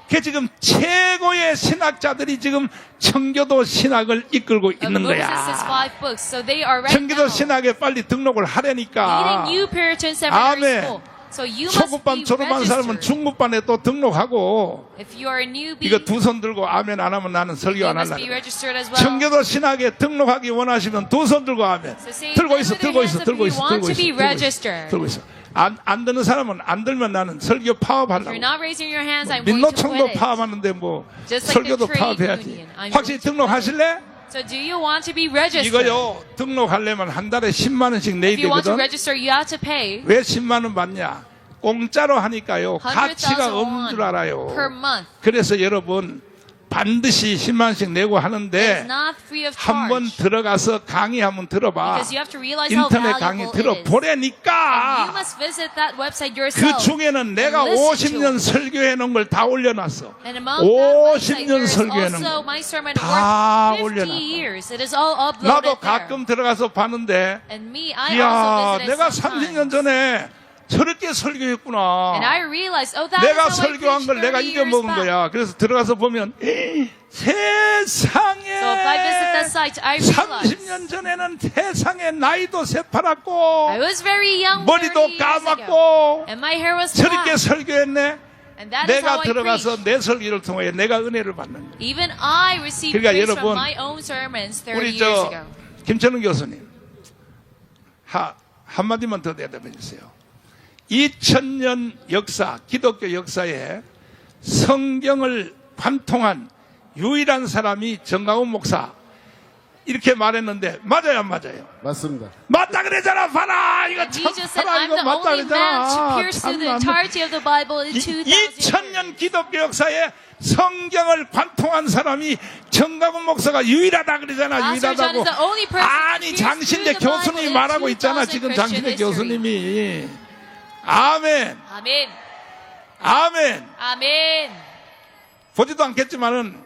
그 지금 최고의 신학자들이 지금 청교도 신학을 이끌고 Of 있는 Moses' 거야. 5 books. So they are right 청교도 now 신학에 빨리 등록을 하려니까. leading New Puritan Seminary 아멘. School. So you must 초급반 be 졸업한 사람은 registered. 중급반에 또 등록하고. If you are a newbie, 이거 두 손 들고 아멘 안 하면 나는 설교 you 안 must 할라. be registered as well. 청교도 신학에 등록하기 원하시면 두 손 들고 아멘. So say 들고 amen 있어, with your 들고 hands 있어, if 들고 you 있어, want 들고 to 있어, be 들고 있어, registered. 들고 있어. 안 드는 사람은 안 들면 나는 설교 If you're 파업하려고. not raising your hands, I'm going to 민노총도 quit it. 파업하는데 뭐 Just like the 설교도 trade 파업해야지. union. I'm 확실히 going to 등록하실래? So do you want to be registered? 이거요, 등록하려면 한 달에 10만 원씩 내야 If you want to 되거든. register, you have to pay 왜 10만 원 받냐? 공짜로 하니까요. 100,000 가치가 없는 won 줄 알아요. per month. 그래서 여러분 반드시 10만 원씩 내고 It's 하는데 not free of 한번 charge. 들어가서 강의 한번 들어봐. Because you have to realize how 인터넷 강의 valuable it is. You 들어보라니까. must visit that website 그 yourself. 중에는 내가 and listen 50년 to it. 설교해 놓은 걸 다 올려놨어. And among that website, 50년 there is 설교해 놓은 also 거. my sermon 다 worth 50 올려놨어. years. It is all uploaded 나도 there. 가끔 들어가서 봤는데 And me, I 이야 also visited 내가 sometimes. 30년 전에 저렇게 설교했구나. And I realized, oh, that 내가 is how I 설교한 preached 걸 내가 30 years 잊어먹은 back. 거야. 그래서 들어가서 보면 세상에 So if I visit that site, I realized 30년 전에는 세상에 나이도 새파랗고 I was very young 30 머리도 years ago. 까맣고 And my hair was 저렇게 black. 설교했네. And that is how 내가 I 들어가서 preached. 내 설교를 통해 내가 은혜를 받는 거야. Even I received 그러니까 praise 여러분, from my own sermons 30 우리 years 저 ago. 김철웅 교수님 한마디만 더 대답해 주세요. 2000년 역사, 기독교 역사에 성경을 관통한 유일한 사람이 정강훈 목사 이렇게 말했는데 맞아요, 안 맞아요? 맞습니다. 맞다 그랬잖아, 봐라 이거 He 참 just said, 봐라 I'm 이거 the 맞다 only man to 그랬잖아. pierce through the 참나. entirety of the Bible in 2000 years. 2000년 기독교 역사에 성경을 관통한 사람이 정강훈 목사가 유일하다 그러잖아. Pastor John 유일하다고. is the only person who 아니 pierced 장신대 through the Bible 교수님이 in 말하고 있잖아. 2000 지금 Christian 장신대 history. 교수님이. 아멘. 아멘. 아멘. 아멘. 보지도 않겠지만은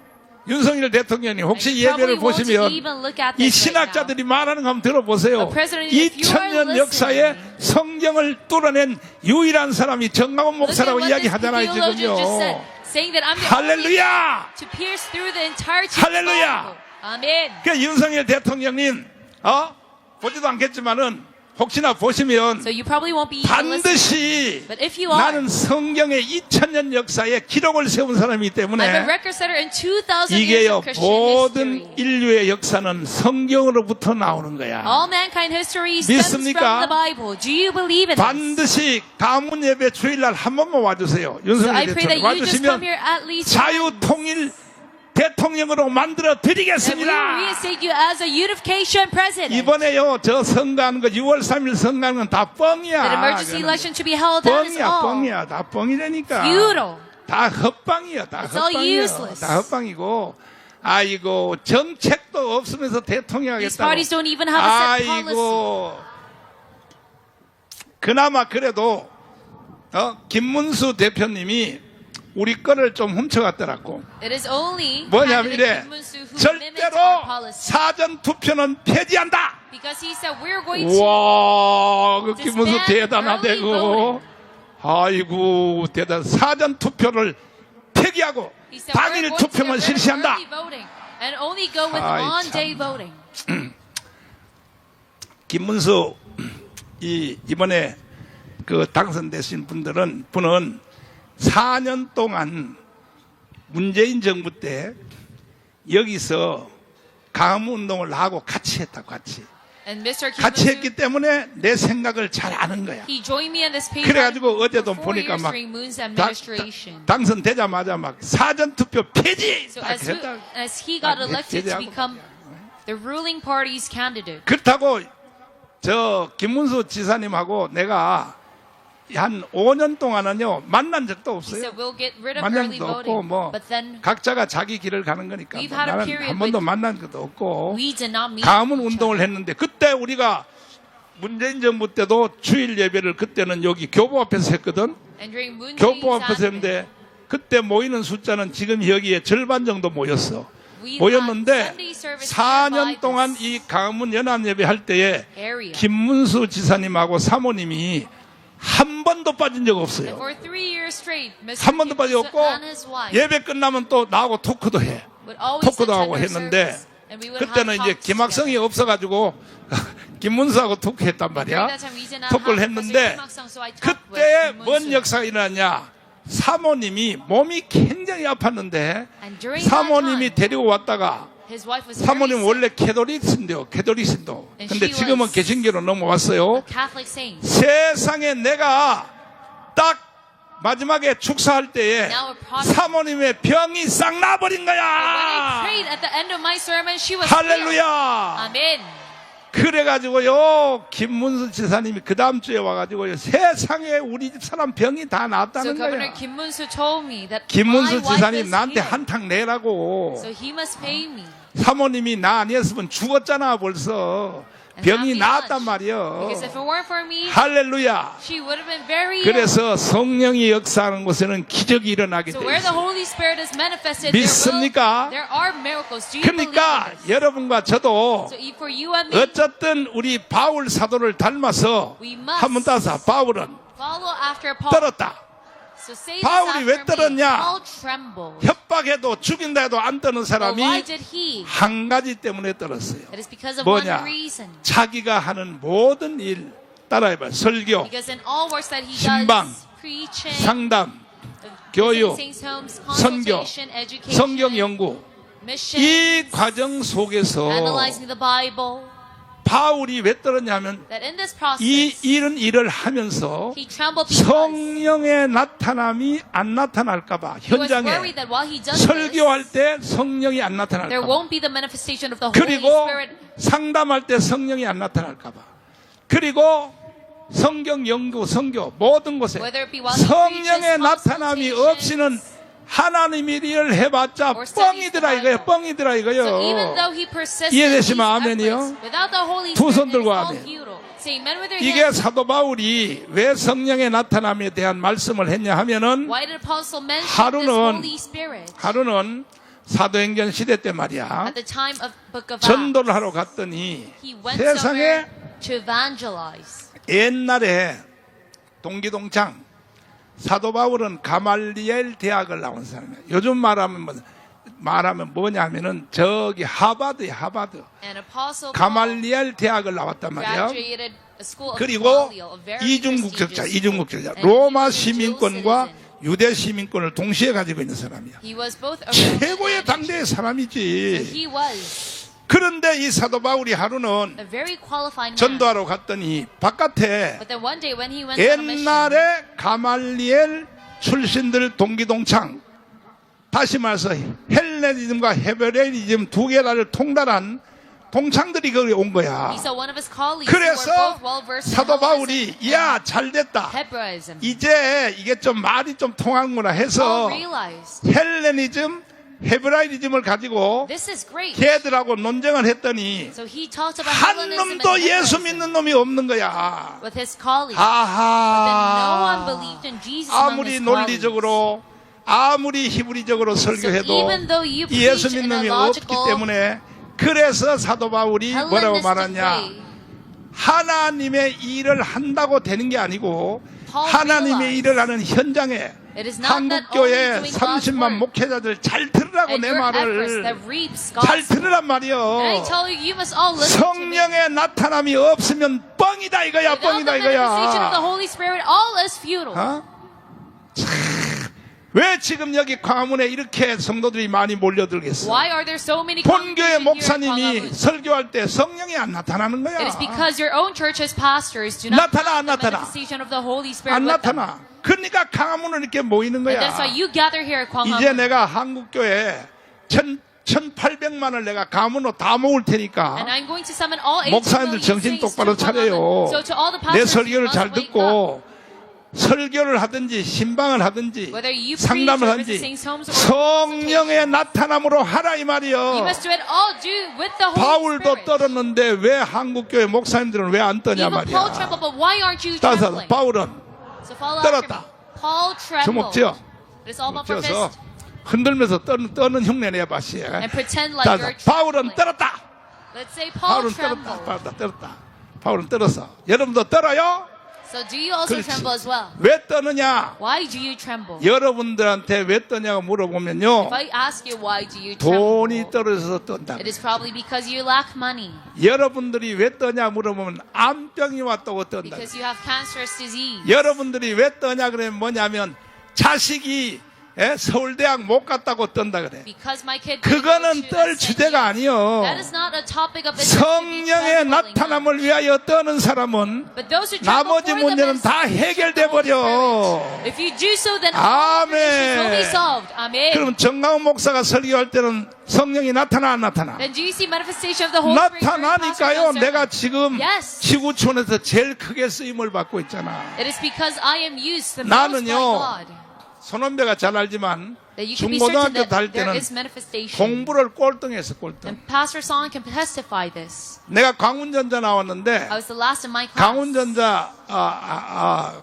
윤석열 대통령이 혹시 And you 예배를 probably won't 보시면 even look at 이 this right now. 신학자들이 말하는 거 한번 들어보세요. But President, if you are 2000년 역사에 listening, 성경을 뚫어낸 유일한 사람이 정강훈 Look at 목사라고 what this 이야기하잖아요, theologian just said, 지금요. saying that I'm the only 할렐루야! to pierce through the entirety of the 할렐루야! Bible. 아멘. 그 윤석열 대통령님, 보지도 않겠지만은 혹시나 보시면 So you probably won't be able to listen. 반드시 But if you are, 나는 성경의 2000년 역사에 기록을 세운 사람이기 I'm a 때문에 record setter in 2,000 years 이게요 of Christian 모든 history. 인류의 역사는 성경으로부터 나오는 거야. All mankind history stems from 믿습니까? the Bible. Do you believe in this? 반드시 가문 예배 주일날 한 번만 와주세요. So I 윤석열 pray that 대통령 you just come 와주시면 here at least 자유통일 대통령으로 만들어 and we will 드리겠습니다. reinstate you as a unification president. 이번에요 저 선거하는 거 6월 3일 선거하는 건 다 뻥이야. That emergency 그거는. election to be held, that is 뻥이야 all. 뻥이야 다 뻥이라니까. Futile. 다 헛방이야 다 It's all 헛방이야. useless. 다 헛방이고 아이고 정책도 없으면서 대통령 These 하겠다고. parties don't even have a set policy. 아이고 그나마 그래도 김문수 대표님이 우리 거를 좀 훔쳐갔더라고. It is only 뭐냐면 candidate 이래 Kim Moon-soo who 절대로 limits our policy. 사전 투표는 폐지한다. Because he said we're going to 와, 그 김문수 disband 대단하대고. early 아이고 대단. 사전 투표를 폐기하고 he said 당일 we're going to 투표만 get rid of 실시한다. early voting and only go with 아이, on-day 참. voting. 김문수 이번에 그 당선되신 분은 4년 동안 문재인 정부 때 여기서 강화 운동을 하고 같이 했다고 같이 And Mr. Kim 같이 Moon-soo, 했기 때문에 내 생각을 잘 아는 거야. he joined me in this paper 그래가지고 어제도 for 4 보니까 years 막 during Moon's administration. 당선되자마자 막 사전 투표 폐지 So 딱 as 했다. he got 딱 elected to 폐지하고 become the ruling party's candidate. 그렇다고 저 김문수 지사님하고 내가 한 5년 동안은요 만난 적도 He 없어요. said we'll get rid of 만난 early 적도 없고 voting. 뭐 But then 각자가 자기 길을 가는 거니까 We've 뭐 had a 나는 period 한 번도 with- 만난 것도 없고 we did not meet 가문 each 운동을 other. 했는데 그때 우리가 문재인 정부 때도 주일 예배를 그때는 여기 교보 앞에서 했거든. And during Moon 교보 Jae-in's 앞에서 advent, 했는데 그때 모이는 숫자는 지금 여기에 절반 정도 모였어. we 모였는데 had Sunday service 4년 nearby 동안 this 이 가문 연합 예배 할 때에 area. 김문수 지사님하고 사모님이 한 번도 빠진 적 And 없어요. for 3 years straight, Mr. 한 번도 Kim 빠지 Moon-soo 없고 and his wife 예배 끝나면 또 나하고 토크도 해. would always 토크도 attend 하고 our 했는데 service, and we would 그때는 have 이제 talks 김학성이 together. 없어가지고 김문수하고 토크했단 During 말이야. that time, we did not 토크를 have Professor 했는데 Kim Hak-sung, so I talked with 그때 Kim 뭔 Moon-soo. 역사가 일어났냐? 사모님이 몸이 굉장히 아팠는데 And during that 사모님이 time, 데리고 왔다가 his wife was 사모님 very 원래 캐톨릭신데요. 캐톨릭신도. And 근데 she 지금은 was 개신교로 넘어왔어요. sick, a Catholic saint. 세상에 내가 딱 마지막에 축사할 때에 Now a Protestant. 사모님의 병이 싹 나버린 When I 거야. prayed at the end of my sermon, she was healed. 할렐루야. Amen. 그래가지고요 김문수 지사님이 그 다음 주에 와가지고요 세상에 우리 집 사람 병이 다 So 나았다는 Governor 거야. Kim Moon-soo told me that 김문수 my wife 지사님 is 나한테 healed. 한탕 내라고. So he must pay me. 사모님이 나 아니었으면 죽었잖아 벌써. And not 병이 me 나았단 much. 말이요. Because if it weren't for me, 할렐루야. she would have been very ill. 그래서 성령이 역사하는 곳에는 기적이 일어나게 So 돼 where the 있어요. Holy Spirit is manifested, 믿습니까? there are miracles. Do you 그러니까 believe in this? 여러분과 저도 So for you and me, 어쨌든 우리 바울 사도를 닮아서 we must 한번 따서 바울은 follow after Paul. 떨었다. So say 바울이 this 왜 after me. 떨었냐? Paul trembled. 협박해도 죽인다 해도 안 떠는 But why 사람이 did he? 한 가지 때문에 떨었어요. It is because of 뭐냐? one reason. 자기가 하는 모든 일 따라해봐. 설교, Because in all works that he 신방, does, preaching, 상담, visiting 교육, saints' homes, 선교, consultation, education, 성경 연구 mission, 이 과정 속에서 analyzing the Bible, 바울이 왜 떨었냐면 that in this 이 process, 이런 일을 하면서 he trembled because 성령의 나타남이 안 나타날까봐 he was 현장에 worried that while he does 설교할 this, 때 성령이 안 there 나타날까봐 won't be the manifestation of the Holy 그리고 Spirit. 상담할 때 성령이 안 나타날까봐 그리고 성경 연구 선교 모든 곳에 Whether it be while he 성령의 preaches, 나타남이 consultations, 없이는 하나님의 일을 해봤자 or studies 뻥이더라 the 이거예요. Bible. 뻥이더라 So even 이거예요. though he persisted in 이해되시면 these 아멘이요? efforts, without the Holy 두 손 Spirit, 들고 it's all 아멘. futile. Say amen with your 이게 hands. 사도 바울이 왜 성령의 나타남에 대한 말씀을 했냐 하면은 Why did Apostle mention 하루는- this Holy Spirit? 하루는 사도행전 시대 때 말이야. At the time of Book of Acts, 전도를 하러 갔더니 he went 세상에 somewhere to evangelize. 옛날에 동기동창 사도 바울은 가말리엘 대학을 나온 사람이야. 요즘 말하면 말하면 뭐냐면은 저기 하버드에 하버드 And Apostle Paul 가말리엘 대학을 나왔단 말이야. graduated a school of 그리고 Gamaliel, a very 이중국적자, prestigious 이중국적자. and 로마 he was a dual 시민권과 citizen. 유대 시민권을 동시에 가지고 있는 사람이야. He was both a Roman 최고의 and a 당대의 Jew. 사람이지. He was 그런데 이 사도 바울이 하루는 a very qualified man. 전도하러 갔더니 바깥에 But then one day when he went on a mission, 옛날에 가말리엘 출신들 동기동창, 다시 말해서 헬레니즘과 헤브라이즘 두 개를 통달한 동창들이 거기 온 거야. he saw one of his colleagues who were 그래서 both well versed in 사도 Hellenism 바울이 and 야 잘됐다, Hebraism. 이제 이게 좀 말이 좀 통하는구나 Paul 해서 realized 헬레니즘, 헤브라이즘을 가지고 this is great. 걔들하고 논쟁을 했더니 So he talked about 한 Hellenism 놈도 and 예수 Hebraism 믿는 놈이 없는 거야. with his colleagues. But then no one 아하. believed in Jesus among 아무리 his colleagues. 논리적으로 아무리 히브리적으로 So 설교해도 even though you 예수 preach in 믿는 a 놈이 없기 logical 때문에 그래서 사도 바울이 뭐라고 Hellenistic 말하냐, way, 하나님의 일을 한다고 되는 게 아니고 Paul 하나님의 realized 일을 하는 현장에 it is not that 한국교회 only doing God's 30만 work 목회자들 잘 들으라고 and 내 your efforts 말을 that reaps 잘 God's 들으란 And I 말이요. tell you, you must all listen to me. 성령의 나타남이 없으면 뻥이다 이거야. Without the 뻥이다 manifestation of the 이거야. Holy Spirit, all is futile. 어? 참, 왜 지금 여기 광화문에 이렇게 성도들이 많이 몰려들겠어? Why are there so many 본교회 congregations here in 목사님이 광화문? 설교할 때 성령이 안 나타나는 거야. It is because your own church's pastors do not 나타나, have 안 the 나타나? manifestation of the Holy Spirit 안 with them. 나타나. 그러니까 광화문을 이렇게 모이는 And 거야. that's why you gather here at 이제 Gwanghwamun. 내가 한국교회 1,800만을 내가 가문으로 다 모을 And 테니까 I'm going to summon all 8 목사님들 정신 똑바로 차려요. So to all the 내 pastors, 설교를 you must 잘 wake up. 듣고 설교를 하든지 신방을 하든지 Whether you 상담을 preach or 하든지 visit saints' homes or 성령의 나타남으로 하라 이 you 말이요. must do it all do with the Holy 바울도 Spirit. 떨었는데 왜 한국교회 목사님들은 왜 안 떠냐 Even Paul 말이야. trembled, but why aren't you 따라서 trembling? 바울은 So follow after 떨었다. me. Paul 주먹 trembled. 쥐어 It is all about for 쥐어서 fist. 흔들면서 떠는 흉내 내봐 씨. And pretend like 따라서 you're 바울은 trembling. 떨었다. Let's say Paul 바울은 trembled. 떨었다. 바울은 떨었어. 여러분도 떨어요? So do you also 그렇지. tremble as well? 왜 떠느냐? Why do you tremble? 여러분들한테 왜 떠냐고 물어보면요. If I ask you why do you 돈이 tremble, 떨어져서 떤다. it is probably because you lack money. 여러분들이 왜 떠냐 물어보면 암병이 왔다고 떤다. Because you have cancerous disease. 여러분들이 왜 떠냐 그러면 뭐냐면 자식이 서울대학 못 갔다고 떤다 그래. Because my kid didn't go 그거는 to 떨 SNU. 주제가 아니요. That is not a topic of interest to be 성령의 trembling on. 나타남을 위하여 떠는 사람은 But those who tremble 나머지 for the 문제는 다 manifestation of the 해결돼 Holy 버려. Spirit. If you do so, then all the issues will be 아멘. solved. Amen. 그럼 정강훈 목사가 설교할 때는 성령이 나타나 안 나타나? Then do you see manifestation of the Holy Spirit? during 나타나니까요. Pastor John's 내가 sermon? 지금 Yes. 지구촌에서 제일 크게 쓰임을 받고 있잖아. It is because I am used the most by 나는요, God. 손원배가 잘 알지만 That you can be certain 중고등학교 that 다닐 there 때는 is manifestation. 공부를 꼴등했어, 꼴등. And Pastor Song can testify this. 내가 강운전자 나왔는데 I was the last in my class. 강운전자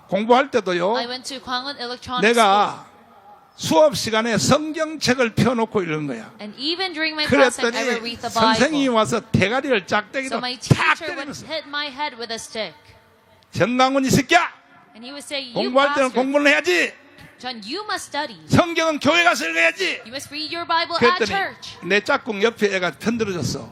공부할 때도요. I went to Gwanghwamun Electronics School. 내가 수업 시간에 성경책을 펴놓고 이러는 거야. And even during my class time, I would 그랬더니 read the 선생님이 Bible. 와서 대가리를 So 짝대기로 my 탁 teacher would 때리면서 hit my head with a stick. 정강훈 이 새끼야, And he would say, you 공부할 때는 bastard, 공부를 해야지. John, you must study. 성경은 교회 가서 읽어야지. You must read your Bible at 그랬더니 church. 내 짝꿍 옆에 애가 편들어졌어.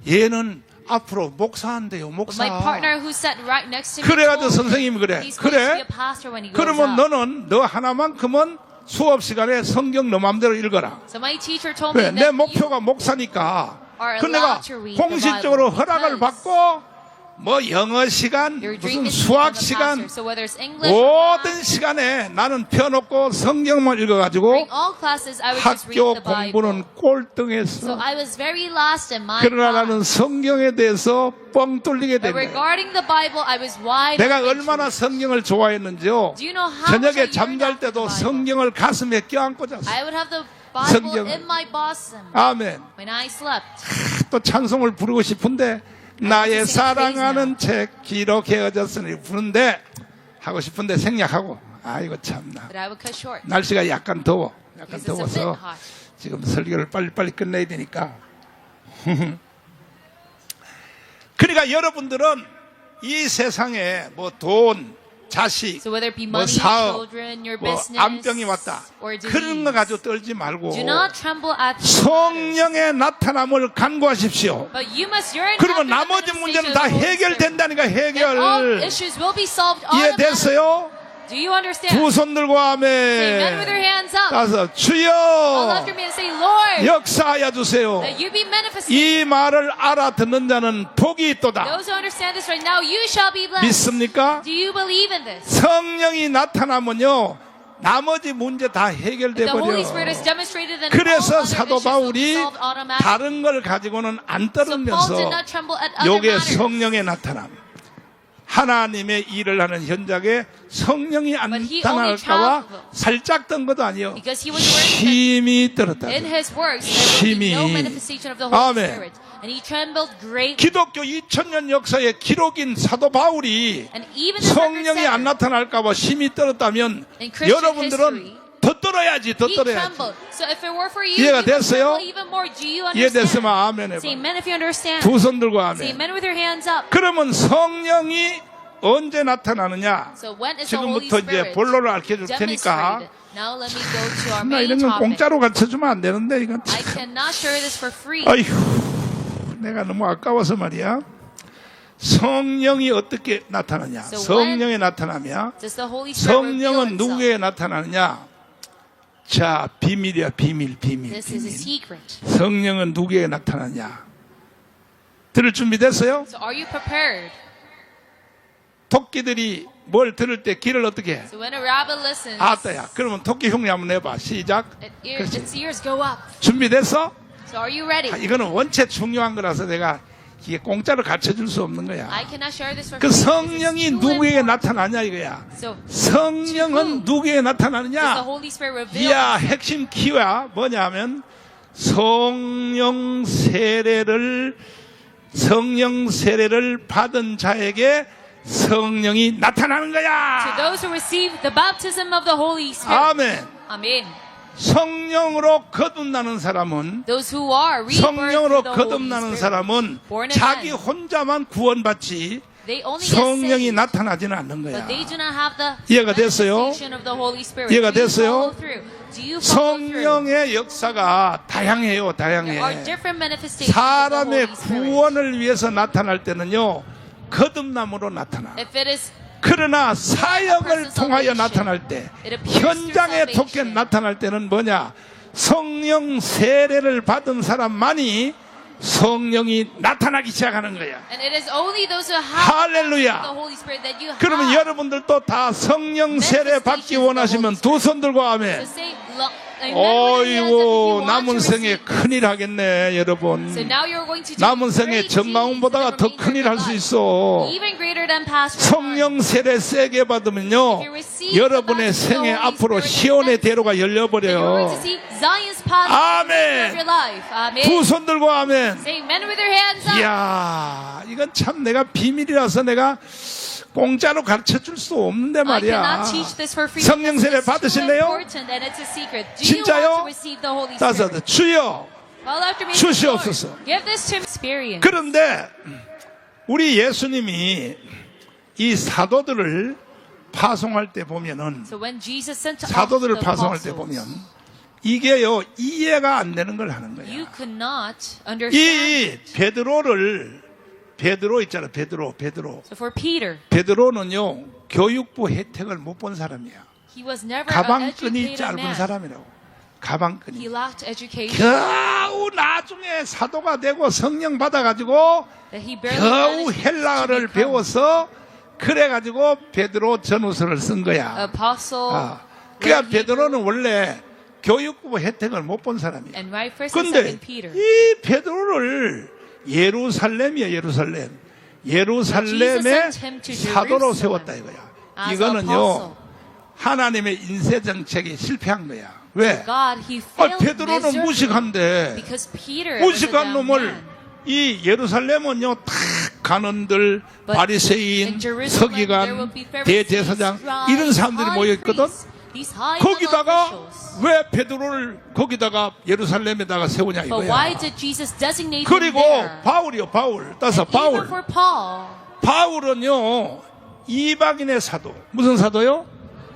얘는 앞으로 목사한대요, But 목사. my partner who sat right next to me 그래가지고 told me 선생님이 그래. he's going to 그래? be a pastor when he grows 그러면 up. 너는 너 하나만큼은 수업 시간에 성경 너 마음대로 읽어라. So my teacher told me 왜? that 내 you 목표가 목사니까. are 그 내가 allowed to read the 공식적으로 Bible 허락을 because 받고 뭐 영어 시간, your dream 무슨 is to 수학 become a 시간, pastor. So whether it's English or 모든 math, 시간에 나는 펴놓고 성경만 읽어가지고 during all classes I would just read 학교 the Bible. 공부는 So 꼴등했어. I was very last in my 그러나 나는 class. 성경에 대해서 뻥 뚫리게 된 But 거야. regarding the Bible, I was wide 내가 open to 얼마나 it. 성경을 좋아했는지요. Do you know how much 저녁에 I yearned 잠잘 after 때도 the Bible? 성경을 가슴에 껴안고 잤어. I would have the Bible 성경을. in my bosom 아멘. when I slept. 또 찬송을 부르고 싶은데 나의 사랑하는 책 기록해졌으니 부르는데 하고 싶은데 생략하고 아이고 참나 But I would cut short. 날씨가 약간 더워 약간 Because it's a bit 더워서 hot. 지금 설교를 빨리빨리 끝내야 되니까 그러니까 여러분들은 이 세상에 뭐 돈, 자식, So whether it be 뭐 money, 사업, children, your 뭐 business, 암병이 왔다. or 그런 거 disease, 가지고 떨지 말고 do not tremble at the matters. 성령의 나타남을 간구하십시오. But you must yearn 그러면 after the 나머지 문제는 manifestation 다 of the Holy Spirit. 해결된다니까 Then all 해결. issues will be solved automatically. 이해됐어요? Do you understand? 두 손 들고 Say amen with your 아멘. hands up. 가서 All 주여 after me and say, Lord, 역사하여 주세요. that you be manifested. 이 말을 알아듣는 자는 복이 있도다. Those who understand this right now, you shall be blessed. 믿습니까? Do you believe in this? 성령이 나타나면요 나머지 문제 다 해결돼 The Holy 버려. Spirit is demonstrated and all 그래서 other 사도 issues will be 바울이 solved automatically. 다른 걸 가지고는 안 So Paul did 떨으면서 not tremble at other 요게 matters. 성령의 나타남. 하나님의 일을 하는 현장에 성령이 안 But he 나타날까봐 only 살짝 떤 것도 아니요. Because he was worried 힘이 떨었다. In his works, there will be no 힘이. manifestation of the Holy 아멘. Spirit. And he trembled greatly. 기독교 2000년 역사의 기록인 사도 바울이 And even the record 성령이 안 said, 나타날까봐 힘이 떨었다면 In Christian 여러분들은 history, 더 떨어야지, 더 he 떨어야지. trembled. So if it were for you, 이해가 you would 됐어요? tremble even more. Do you 이해됐으면 understand? 아멘 Say 해봐. amen if you understand. 두 손 들고 Say 아멘. amen with your hands up. 그러면 성령이 언제 나타나느냐? So when is the Holy 지금부터 이제 Spirit 본론을 알려줄 테니까 demonstrated? Now let me go to our 나 main 이런 건 topic. 공짜로 가르쳐주면 안 되는데 이건 I 참. cannot share this for free. 아휴 내가 너무 아까워서 말이야. 성령이 어떻게 나타나냐? So 성령이 나타나며 Does the Holy Spirit reveal 성령은 himself? 누구에게 나타나느냐? 자, 비밀이야, 비밀. This is a secret. 성령은 누구에게 나타나냐? 들을 준비됐어요? So are you prepared? 토끼들이 뭘 들을 때 귀를 어떻게 해? So when a rabbit listens, 아따야. 그러면 토끼 흉내 한번 내봐. 시작. 그렇지. its ears go up. 준비됐어? So are you ready? 이거는 원체 중요한 거라서 내가 이게 공짜로 가르쳐 줄 수 없는 거야. I cannot share this for 그 free. 성령이 This is too 누구에게 important. 나타나냐 이거야. So 성령은 누구에게 does the 나타나느냐? Holy Spirit reveal 이야, himself? 핵심 키가 뭐냐면 성령 세례를 받은 자에게 성령이 나타나는 To 거야. those who receive the baptism of the Holy Spirit. 아멘. Amen. 성령으로 거듭나는 사람은 Those who are rebirthed 성령으로 through the Holy 거듭나는 Spirit, 사람은 born again, 자기 혼자만 구원받지 they only get 성령이 saved, 나타나지는 않는 거야. but they do not have the 이해가 됐어요? manifestation of the Holy Spirit. 이해가 Do you 됐어요? follow through? Do you follow through? 성령의 역사가 다양해요, There are 다양해. different manifestations of the 사람의 Holy Spirit. 구원을 위해서 나타날 때는요, 거듭남으로 나타나. If it is 그러나 사역을 통하여 나타날 때, 현장에 토끼 나타날 때는 뭐냐? 성령 세례를 받은 사람만이 성령이 나타나기 시작하는 거야. and it is only those who have 할렐루야. the Holy Spirit that you 그러면 have. 여러분들도 다 성령 세례 받기 원하시면 두 손 들고 So 아멘. say, amen with your hands up if you 어이구, want 남은 to 생에 receive. 큰일 하겠네, 여러분. So now you're going to do 남은 생에 great 정강훈보다가 deeds 더 in the 큰일 할 수 remainder of your 있어. life. Even greater than past 성령 세례 세게 받으면요, 여러분의 생애 앞으로 시온의 대로가 You're going 열려버려요. to see Zion's path 아멘. of your life. Amen. 두 손 들고 아멘. Say amen with your hands up. 이야, 이건 참 내가 비밀이라서 내가 공짜로 가르쳐 줄 수 없는데 I 말이야. cannot teach this for free. 성령 세례 because it's too 받으실래요? important and it's a secret. Do you want 진짜요? to receive the Holy 따서 Spirit? 주여. Well, after me, 주시옵소서. Lord, give this to me. Experience. 그런데 우리 예수님이 이 사도들을 파송할 때 보면은 So when Jesus sent off 사도들을 the 파송할 때 apostles, 보면 이게요 이해가 안 되는 걸 하는 거야. you could not understand. 이 베드로 있잖아. 베드로. So for Peter, 베드로는요 교육부 혜택을 못 본 사람이야. he was never an 가방끈이 educated 짧은 man. 사람이라고. He 가방끈이. lacked education. 겨우 나중에 사도가 되고 성령 받아가지고 That he barely 겨우 managed to 헬라어를 become 배워서 그래가지고 베드로 전후서를 쓴 거야. apostle. 아, learned 그러니까 Hebrew, 베드로는 원래 교육부 혜택을 못 본 사람이야. and right first and 근데 second Peter. 이 베드로를 예루살렘이야, 예루살렘. 예루살렘에 sent him to 사도로 Jerusalem 세웠다 이거야. as 이거는요 apostle. 하나님의 인쇄 정책이 실패한 거야. 왜? God, he 아, failed 베드로는 miserably 무식한데 because Peter was a 무식한 dumb 놈을 man. 이 예루살렘은요 탁 간원들, But 바리새인, in Jerusalem, there 서기관, will be Pharisees, 대제사장 scribes, 이런 사람들이 high 모여 있거든. priests, these high 거기다가 officials. 왜 베드로를 거기다가 예루살렘에다가 세우냐 But why 이거야. did Jesus designate him 그리고 there? 바울이요, 바울. 따서 And even 바울. for Paul, 바울은요 이방인의 사도. 무슨 사도요?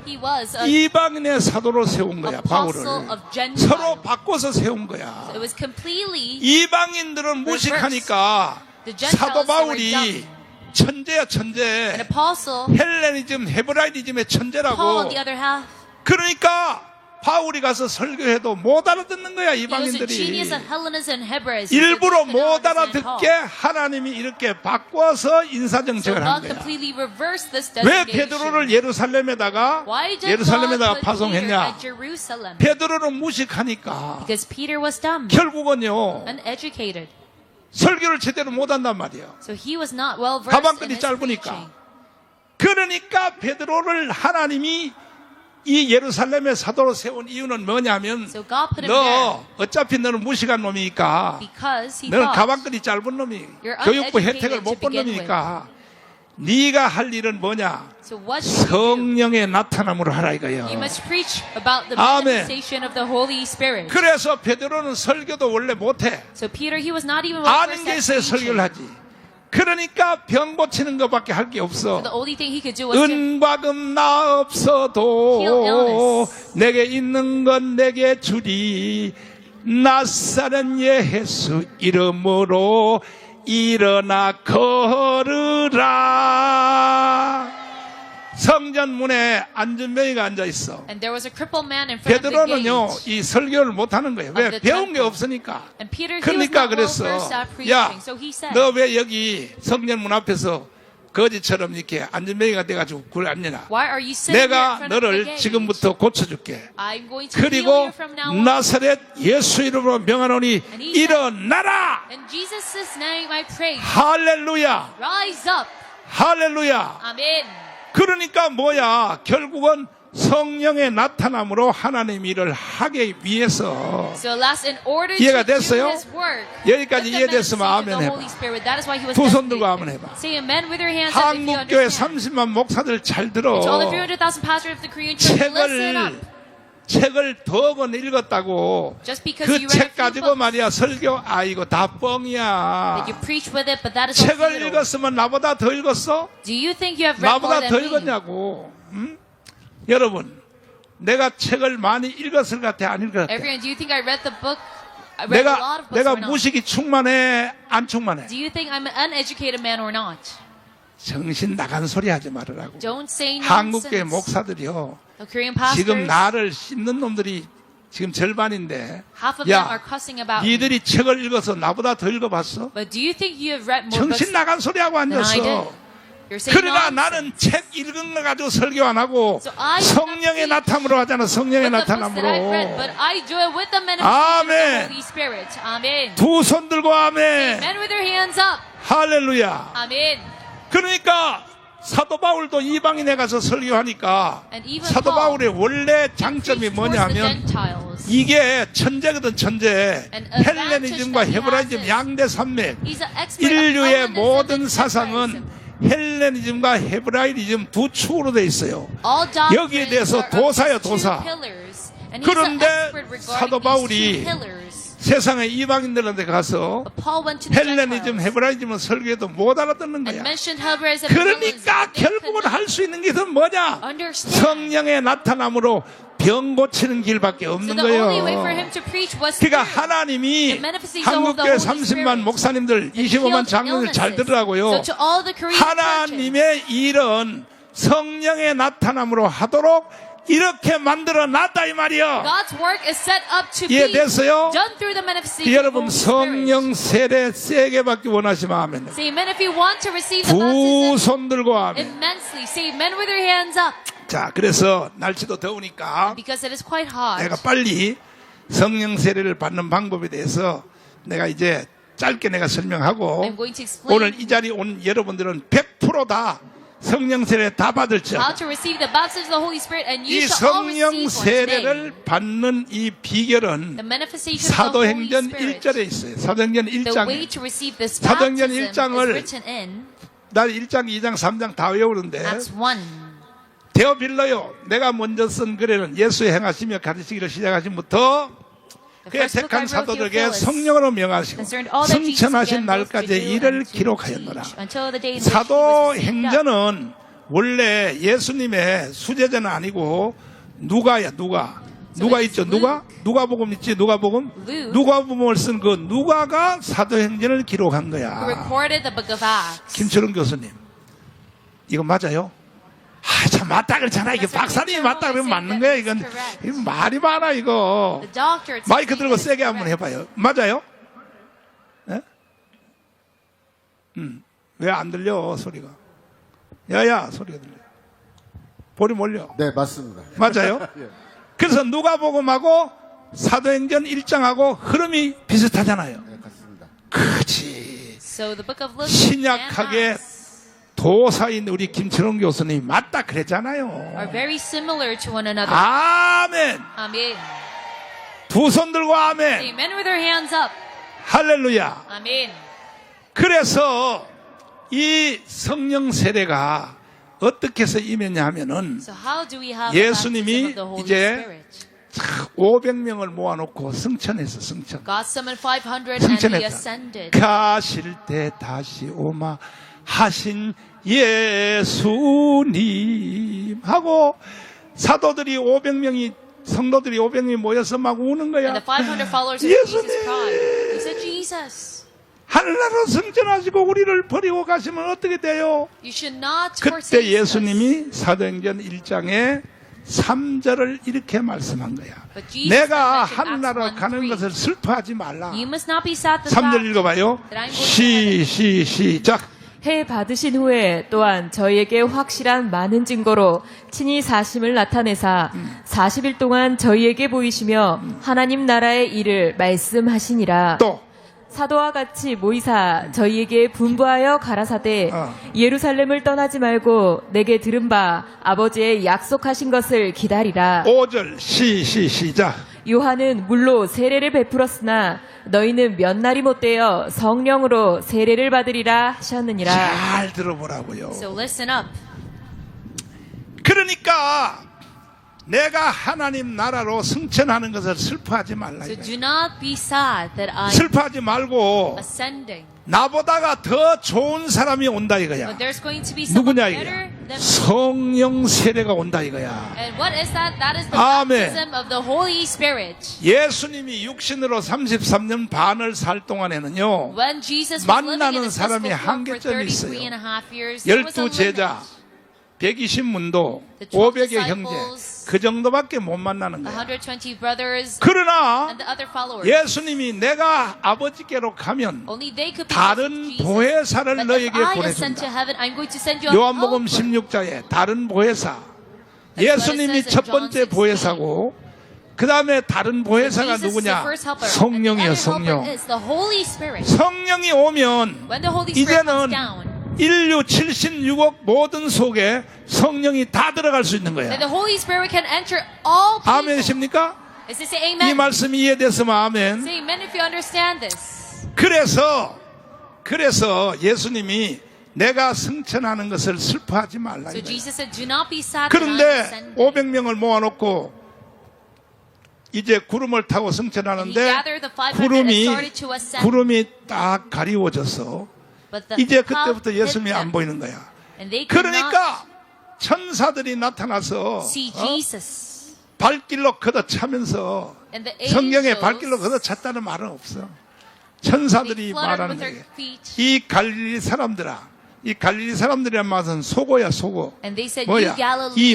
He was a 이방인의 사도로 세운 거야, 바울을. apostle of Gentiles. 서로 바꿔서 세운 거야. So it was completely 이방인들은 무식하니까 The Gentiles 사도 were 바울이 dumb. 천재야, an 천재. apostle. 헬레니즘, 헤브라이즘의 Paul, 천재라고. on the other half, 그러니까 바울이 가서 설교해도 못 알아듣는 거야, he was a 이방인들이. genius of Hellenism and Hebraism. 일부러 They could 못 not understand 알아듣게 Paul. 하나님이 이렇게 바꿔서 So 인사정책을 한 God 거야. completely reversed this 왜 designation. 베드로를 예루살렘에다가 Why did God 예루살렘에다가 put Peter 파송했냐? at Jerusalem? 베드로는 무식하니까 Because Peter was dumb, 결국은요 uneducated. 설교를 제대로 못한단 말이에요. So he was not well versed 가방끈이 in his 짧으니까. preaching. 그러니까 베드로를 하나님이 이 예루살렘의 사도로 세운 이유는 뭐냐면 So God put him 너 어차피 너는 무식한 놈이니까 Because he 너는 thought 가방끈이 짧은 놈이 You're 교육부 uneducated 혜택을 못 to 본 begin 놈이니까 네가 할 일은 뭐냐? So what should you do? 성령의 나타남으로 하라 이거예요. You must preach about the 아멘. manifestation of the Holy Spirit. 그래서 베드로는 설교도 원래 못해. So Peter, he was not even well 아는 versed 게 at 있어야 설교를 preaching. 하지. 그러니까 병 고치는 것밖에 할 게 없어. So the only thing he could do was to 은과 금 나 없어도 Heal illness. 내게 있는 건 내게 주리. 나사렛 예수 이름으로 일어나 걸으라. 성전 문에 안전병이가 앉아 있어. and there was a crippled man in front of the 베드로는요 gate. 이 설교를 못 하는 거예요. 왜? the 배운 게 temple. 없으니까. And Peter, he was 그러니까 not well 그랬어. versed at 야, preaching. So he said, 너 왜 여기 성전 문 앞에서 거지처럼 이렇게 안전뱅이가 돼가지고 굴 앉느냐? Why are you sitting here in 내가 front of the 너를 gate? 지금부터 고쳐줄게. I'm going to heal 그리고 you from now on. 나사렛 예수 이름으로 명하노니 And he said, 일어나라. In Jesus' name I pray. 할렐루야, Rise up. 할렐루야. Amen. 그러니까 뭐야? 결국은 성령의 나타남으로 하나님 일을 하기 위해서. So last, in order 이해가 to do 됐어요? his work, 여기까지 with the 이해됐으면 manifestation of 아멘 the 해봐. Holy Spirit, that is why he was 두 손 들고 designated. 아멘 해봐. Say amen with your hands up if you 한국교회 understand. 30만 목사들 잘 들어. To all the 300,000 pastors of the Korean church, listen up. 책을 더 권 읽었다고 Just because 그 you read a 책 few 가지고 books, 말이야 설교 이거 다 that 뻥이야. you preach with it, but that is all 책을 futile. 읽었으면 나보다 더 읽었어? Do you think you have read more 나보다 더 than me? 읽었냐고. 응? 여러분, 내가 책을 많이 읽었을 것 같아, 안 읽었을 것 같아? Everyone, do you think I read the book? I read a lot of books 내가 or not? 무식이 충만해, 안 충만해? Do you think I'm an uneducated man or not? 정신 나간 소리 하지 말으라고. Don't say 한국교회 nonsense. 목사들이요. The Korean pastors, 지금 나를 씹는 놈들이 지금 절반인데, half of them 야, are cussing about me. 니들이 책을 읽어서 나보다 더 읽어봤어? But do you think you have read more books 정신 나간 소리하고 than I did? 앉았어. You're saying 그러나 nonsense. 나는 책 읽은 거 가지고 설교 안 하고 So I 성령의 나타남으로 하잖아. 성령의 with the books that I read, but 나타남으로. I do it with the manifestation of the 아멘. Holy Spirit. Amen. 두 손 들고 아멘. Men with their hands up. 할렐루야. Amen. 그러니까 사도 바울도 이방인에 가서 설교하니까 And even 사도 Paul 바울의 원래 장점이 preached towards the 뭐냐면 Gentiles. 이게 천재거든, 천재. An advantage 헬레니즘과 that he 헤브라이즘 has is 양대 산맥. He's an expert of 인류의 Hellenism 모든 and 사상은 Hebraism. 헬레니즘과 헤브라이즘 두 축으로 돼 있어요. All doctrines 여기에 대해서 are of 도사요, these two 도사. pillars. And he's an 그런데 expert regarding 사도 these 바울이 two pillars. 세상의 이방인들한테 가서 But Paul went to the 헬레니즘, Gentiles 헤브라이즘은 설교해도 못 알아듣는 and 거야. mentioned Hebraism and Hellenism. 그러니까 They could 결국은 not 할 수 있는 게 뭐냐? understand. 성령의 나타남으로 병 고치는 길밖에 So 없는 the only way for 거예요. him to preach was 그러니까 through 하나님이 the manifestation of the 한국교회 Holy 30만 Spirit. 목사님들, and 25만 healed 장로들 잘 illnesses. 들으라고요. So to all the Korean churches, 하나님의 일은 성령의 나타남으로 하도록 이렇게 만들어 놨다 이 말이요. God's work is set up to be 이해됐어요? done through the manifestation of the 여러분 Holy Spirit. 성령 세례 세게 받기 원하시면 아멘. Say amen if you want to receive the 두 baptism 손 들고 아멘. immensely. Say amen with your hands up. 자, 그래서 날씨도 더우니까 Because it is quite hot. 내가 빨리 성령 세례를 받는 방법에 대해서 내가 이제 짧게 내가 설명하고 I'm going to explain 오늘 이 자리에 온 여러분들은 100%다 성령 세례 다 받을지. how to receive the baptism of the Holy Spirit, and you 이 shall all 성령 receive one today. 세례를 받는 이 비결은 The manifestation of the Holy 사도행전 Spirit. 1절에 있어요. 사도행전 The way 1장에. to receive this 사도행전 baptism is 1장을 written in 나 1장, 2장, 3장 다 외우는데 Acts 1. 데어빌러요. 내가 먼저 쓴 글에는 예수의 행하시며 가르치기를 시작하신부터 The 그의 first book I 택한 wrote, 사도들에게 Theophilus, 성령으로 명하시고 concerned all that Jesus 승천하신 began both to 날까지 do 일을 and to 기록하였노라. teach, until the day in which he was received up. 사도행전은 원래 예수님의 수제자는 아니고 누가야 누가 있죠. 누가복음 있지. 누가복음 Luke. 누가복음을 쓴 그 누가가 사도행전을 기록한 Who 거야. recorded the book of Acts. 김철웅 교수님 이거 맞아요? 참 맞다 그러잖아. 이게 박사님이 맞다 그러면 맞는 거야. 이건 말이 많아 이거. The doctor 마이크 들고 세게 한번 해봐요. 맞아요? 예? 왜 안 들려 소리가? 야야 소리가 들려. 볼이 몰려. 네, 맞습니다. 맞아요? 예. 그래서 누가복음하고 사도행전 1장하고 흐름이 비슷하잖아요. 네, 같습니다. 그치. So the book of Luke 신약하게 and Acts 도사인 우리 김철웅 교수님이 맞다 그랬잖아요. are very similar to one another. 아멘. Amen. 두 손 들고 아멘. Amen with their hands up. 할렐루야. Amen. 그래서 이 성령 세례가 어떻게 해서 임했냐 하면은 So how do we have the 예수님이 baptism of the Holy 이제 Spirit? 500명을 모아놓고 승천했어. 승천. God summoned 500 and he 승천했다. ascended. 가실 때 다시 오마 하신 예수님 하고 사도들이 500명이 성도들이 500명이 모여서 막 우는 거야. And the 500 followers of 예수님. Jesus cried. They said, Jesus, 하늘나라로 승천하시고 우리를 버리고 가시면 어떻게 돼요? you should not 그때 forsake us. 예수님이 사도행전 1장에 3절을 이렇게 말씀한 거야. But Jesus 내가 said in 하늘나라 Acts 1:3, 가는 것을 슬퍼하지 말라. You must not be sad that 3절 읽어봐요. 시작. 해 받으신 후에 또한 저희에게 확실한 많은 증거로 친히 사심을 나타내사 40일 동안 저희에게 보이시며 하나님 나라의 일을 말씀하시니라. 또 사도와 같이 모이사 저희에게 분부하여 가라사대 예루살렘을 떠나지 말고 내게 들은 바 아버지의 약속하신 것을 기다리라. 5절 시작. 요한은 물로 세례를 베풀었으나 너희는 몇 날이 못되어 성령으로 세례를 받으리라 하셨느니라. 잘 들어보라고요. So listen up. 그러니까 내가 하나님 나라로 승천하는 것을 슬퍼하지 말라. So 이거야. do not be sad that I'm 슬퍼하지 말고 ascending. 나보다가 더 좋은 사람이 온다 이거야. But there's going to be someone 누구냐 better 이거야. than me. 성령 세례가 온다 이거야. And what is that? That is the 아멘. baptism of the Holy Spirit. 예수님이 육신으로 33년 반을 살 동안에는요. When Jesus was living in 만나는 the 사람이 physical form for 한계점이 33 있어요. and a half years, there was a 12 제자, limit. 120문도, The 12 500의 형제 disciples, 그 정도밖에 못 만나는 거야. 120 brothers 그러나 and the other followers. 예수님이 내가 아버지께로 가면 Only they could be 다른 with Jesus. 보혜사를 But 너에게 if I ascend to 보내준다. heaven, I'm going to send you a 요한복음 helper. 16장에 다른 보혜사. That's what it 예수님이 says in 첫 John 번째 16. 보혜사고 그 다음에 다른 보혜사가 Jesus is the 누구냐? first helper. And the 성령이요 other helper 성령. is the Holy Spirit. 성령이 오면 When the Holy Spirit 이제는 comes down, 인류 76억 모든 속에 성령이 다 들어갈 수 있는 거야. then the Holy Spirit can enter all people. 아멘이십니까? Is this say 이 amen? 말씀이 이해됐으면 아멘. Say amen if you understand this. 그래서 예수님이 내가 승천하는 것을 슬퍼하지 말라. So 이거야. Jesus said, do not be sad that I'm 그런데 ascending. 500명을 모아놓고 이제 구름을 타고 And he 승천하는데 gathered the 500 and started to ascend. 구름이 딱 가리워져서 But the 이제 cloud 그때부터 hid 예수님이 안 them. 보이는 거야. And they could not 그러니까 천사들이 나타나서 see Jesus. 발길로 걷어차면서 And the 성경에 angels, 발길로 걷어찼다는 말은 없어. they 천사들이 fluttered 말하는 with their 거예요. feet. 이 갈릴리 사람들아, 이 갈릴리 사람들이란 말은 속어야 속어. And they said, you 뭐야? 이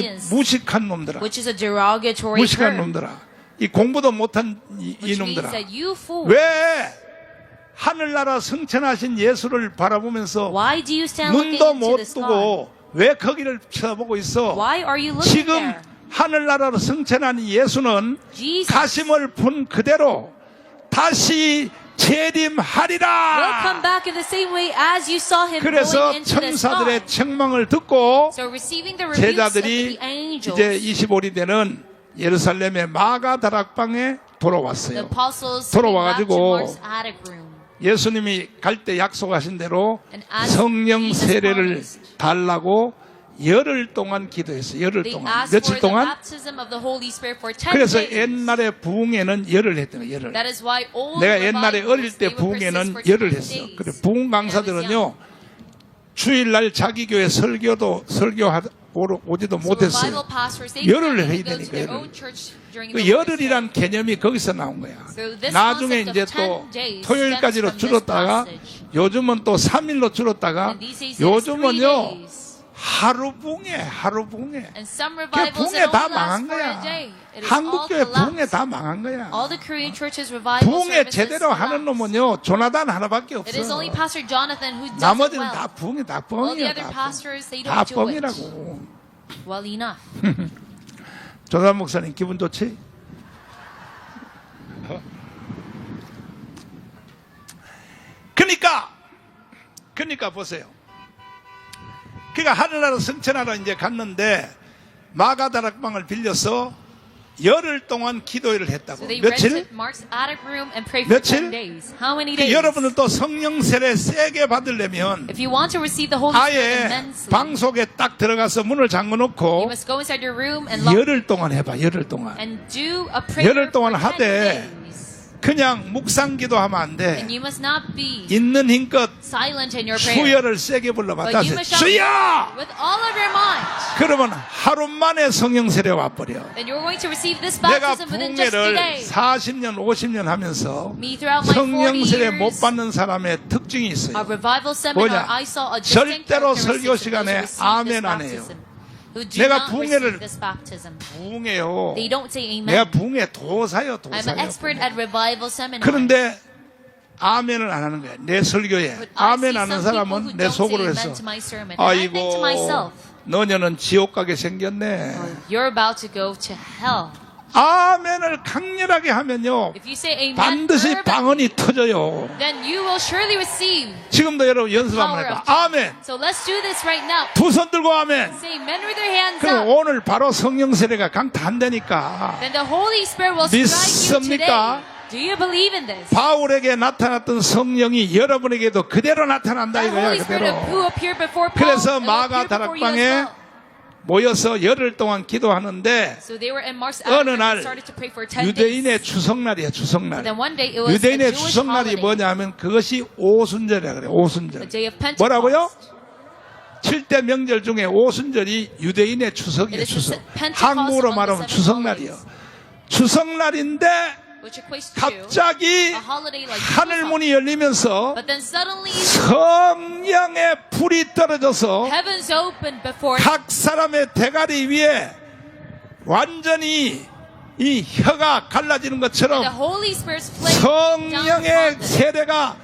Galileans, 무식한 놈들아, which is a derogatory 무식한 term. 놈들아, 이 공부도 못한 이 Which means 놈들아. that you fool. 왜 하늘나라 승천하신 예수를 바라보면서 Why do you stand looking 눈도 into 못 the sky? 뜨고 왜 거기를 쳐다보고 있어? Why are you looking 지금 there? 하늘나라로 승천한 예수는 Jesus 가심을 푼 그대로 다시 will come 재림하리라. back in the same way as you saw him 그래서 going into the sky. 천사들의 책망을 듣고 So receiving the rebukes of 제자들이 the angels, 이제 25일이 되는 예루살렘의 마가 다락방에 the 돌아왔어요. apostles 돌아와가지고 came back to Mark's attic room. 예수님이 갈 때 약속하신 대로 And as 성령 Jesus 세례를 promised, 달라고 열흘 동안 기도했어요. 열흘 they 동안. asked for 며칠 the 동안? baptism of the Holy Spirit for 10 그래서 days. 옛날에 부흥회는 열흘 했던 거예요. 열흘. That is why old 내가 옛날에 revivals, 어릴 때 they would persist 부흥회는 for 10 열흘 했어. days. 그래 부흥 강사들은요 주일날 자기 교회 오지도 못했어요. revival pastors, they 열흘 couldn't 해야 even go to 되니까, their 열흘. own church during 그 the Lord's 열흘이란 Day. 개념이 거기서 나온 거야. So this 나중에 concept 이제 of 또 10 days 토요일까지로 stems from this 줄었다가 passage. 요즘은 또 3일로 줄었다가 And these days it is 3 요즘은요 days. 하루 붕해. And some 그 revivals 붕해 that 다 only 망한 last for 거야. a day. It is 한국 all 교회 붕해 collapsed. 다 망한 거야. All the Korean churches revival 붕해 services 제대로 하는 collapsed. 놈은요 조나단 하나밖에 It is 없어. only Pastor Jonathan who does it 나머지는 well. 다 붕해, 다 All the 뻥이야. other 다 pastors, they 다 don't do it 뻥이라고. well enough. 조나단 목사님 기분 좋지? 그러니까 보세요. 그러니까 하늘나라 성천하러 이제 갔는데 마가다락방을 빌려서 열흘 동안 기도회를 했다고. So they 며칠? rented Mark's attic room and prayed for 며칠? 10 days. How many 그 days? 여러분들도 성령 세례 세게 받으려면 If you want to receive the Holy Spirit 아예 immensely, 방 속에 딱 들어가서 문을 you 잠궈놓고 must go inside your room and lock 열흘 동안 해봐. 열흘 동안. and do a prayer 열흘 동안 for 10 하되 days. 그냥 묵상기도 하면 안 돼. And you must not be 있는 힘껏 silent in your prayer. 수혈을 세게 불러봐. But you 다시 must shout 주여! with all of your mind. 그러면 하루 만에 성령 세례 와버려. And you're going to receive this 내가 baptism within just a 붕해를 day. 40년, 50년 하면서 Me throughout my 40 성령 세례 못 years, 받는 사람의 특징이 a 있어요. revival seminar, 뭐냐? I saw a distinct 절대로 characteristic 설교 of those who 시간에 receive 아멘 this 안 해요. baptism, who do 내가 not 붕해를 receive this baptism. 붕해요. They don't say 내가 amen. 붕해 도사요, I'm an 도사요. expert at revival seminars. 그런데 아멘을 안 하는 거야. 내 설교에. But I see 아멘 하는 some people who 사람은 내 don't say 속으로 amen 해서 to my sermon. And I think to myself, 아이고 너녀는 지옥 가게 생겼네. you're about to go to hell. 아멘을 강렬하게 하면요 If you say amen, 반드시 fervently, 방언이 터져요. then you will surely receive 지금도 여러분 연습 한번 power 해봐. of tongues. 아멘. So let's do this right now. 두 손 들고 아멘. Say amen with your hands 그럼 up. 오늘 바로 성령 세례가 강타한다니까. Then the Holy Spirit will strike you today. 믿습니까? Do you believe in this? 바울에게 나타났던 성령이 여러분에게도 그대로 나타난다 The 이거야. Holy Spirit 그대로. who appeared before Paul 그래서 will appear 마가 before you as 다락방에 well. 모여서 열흘 동안 기도하는데 So they were in Mark's 어느 attic 날 and started to pray for 10 유대인의 days. 주석날이야. 주석날. Then one day it was a 유대인의 Jewish 주석날이 holiday, 뭐냐면 그것이 오순절이라 그래. the 오순절. day of Pentecost. 뭐라고요? 7대 명절 중에 오순절이 유대인의 추석이에요. It is 추석. the Pentecost 한국으로 among the 말하면 seven 추석날이요. holidays. 추석날인데 Which equates to 갑자기 a holiday like 하늘 Chuseok. 문이 열리면서 But then suddenly 성령의 불이 떨어져서 heavens opened before 각 사람의 대가리 위에 완전히 이 혀가 갈라지는 the 것처럼 Holy Spirit's flame down upon 성령의 them. 세례가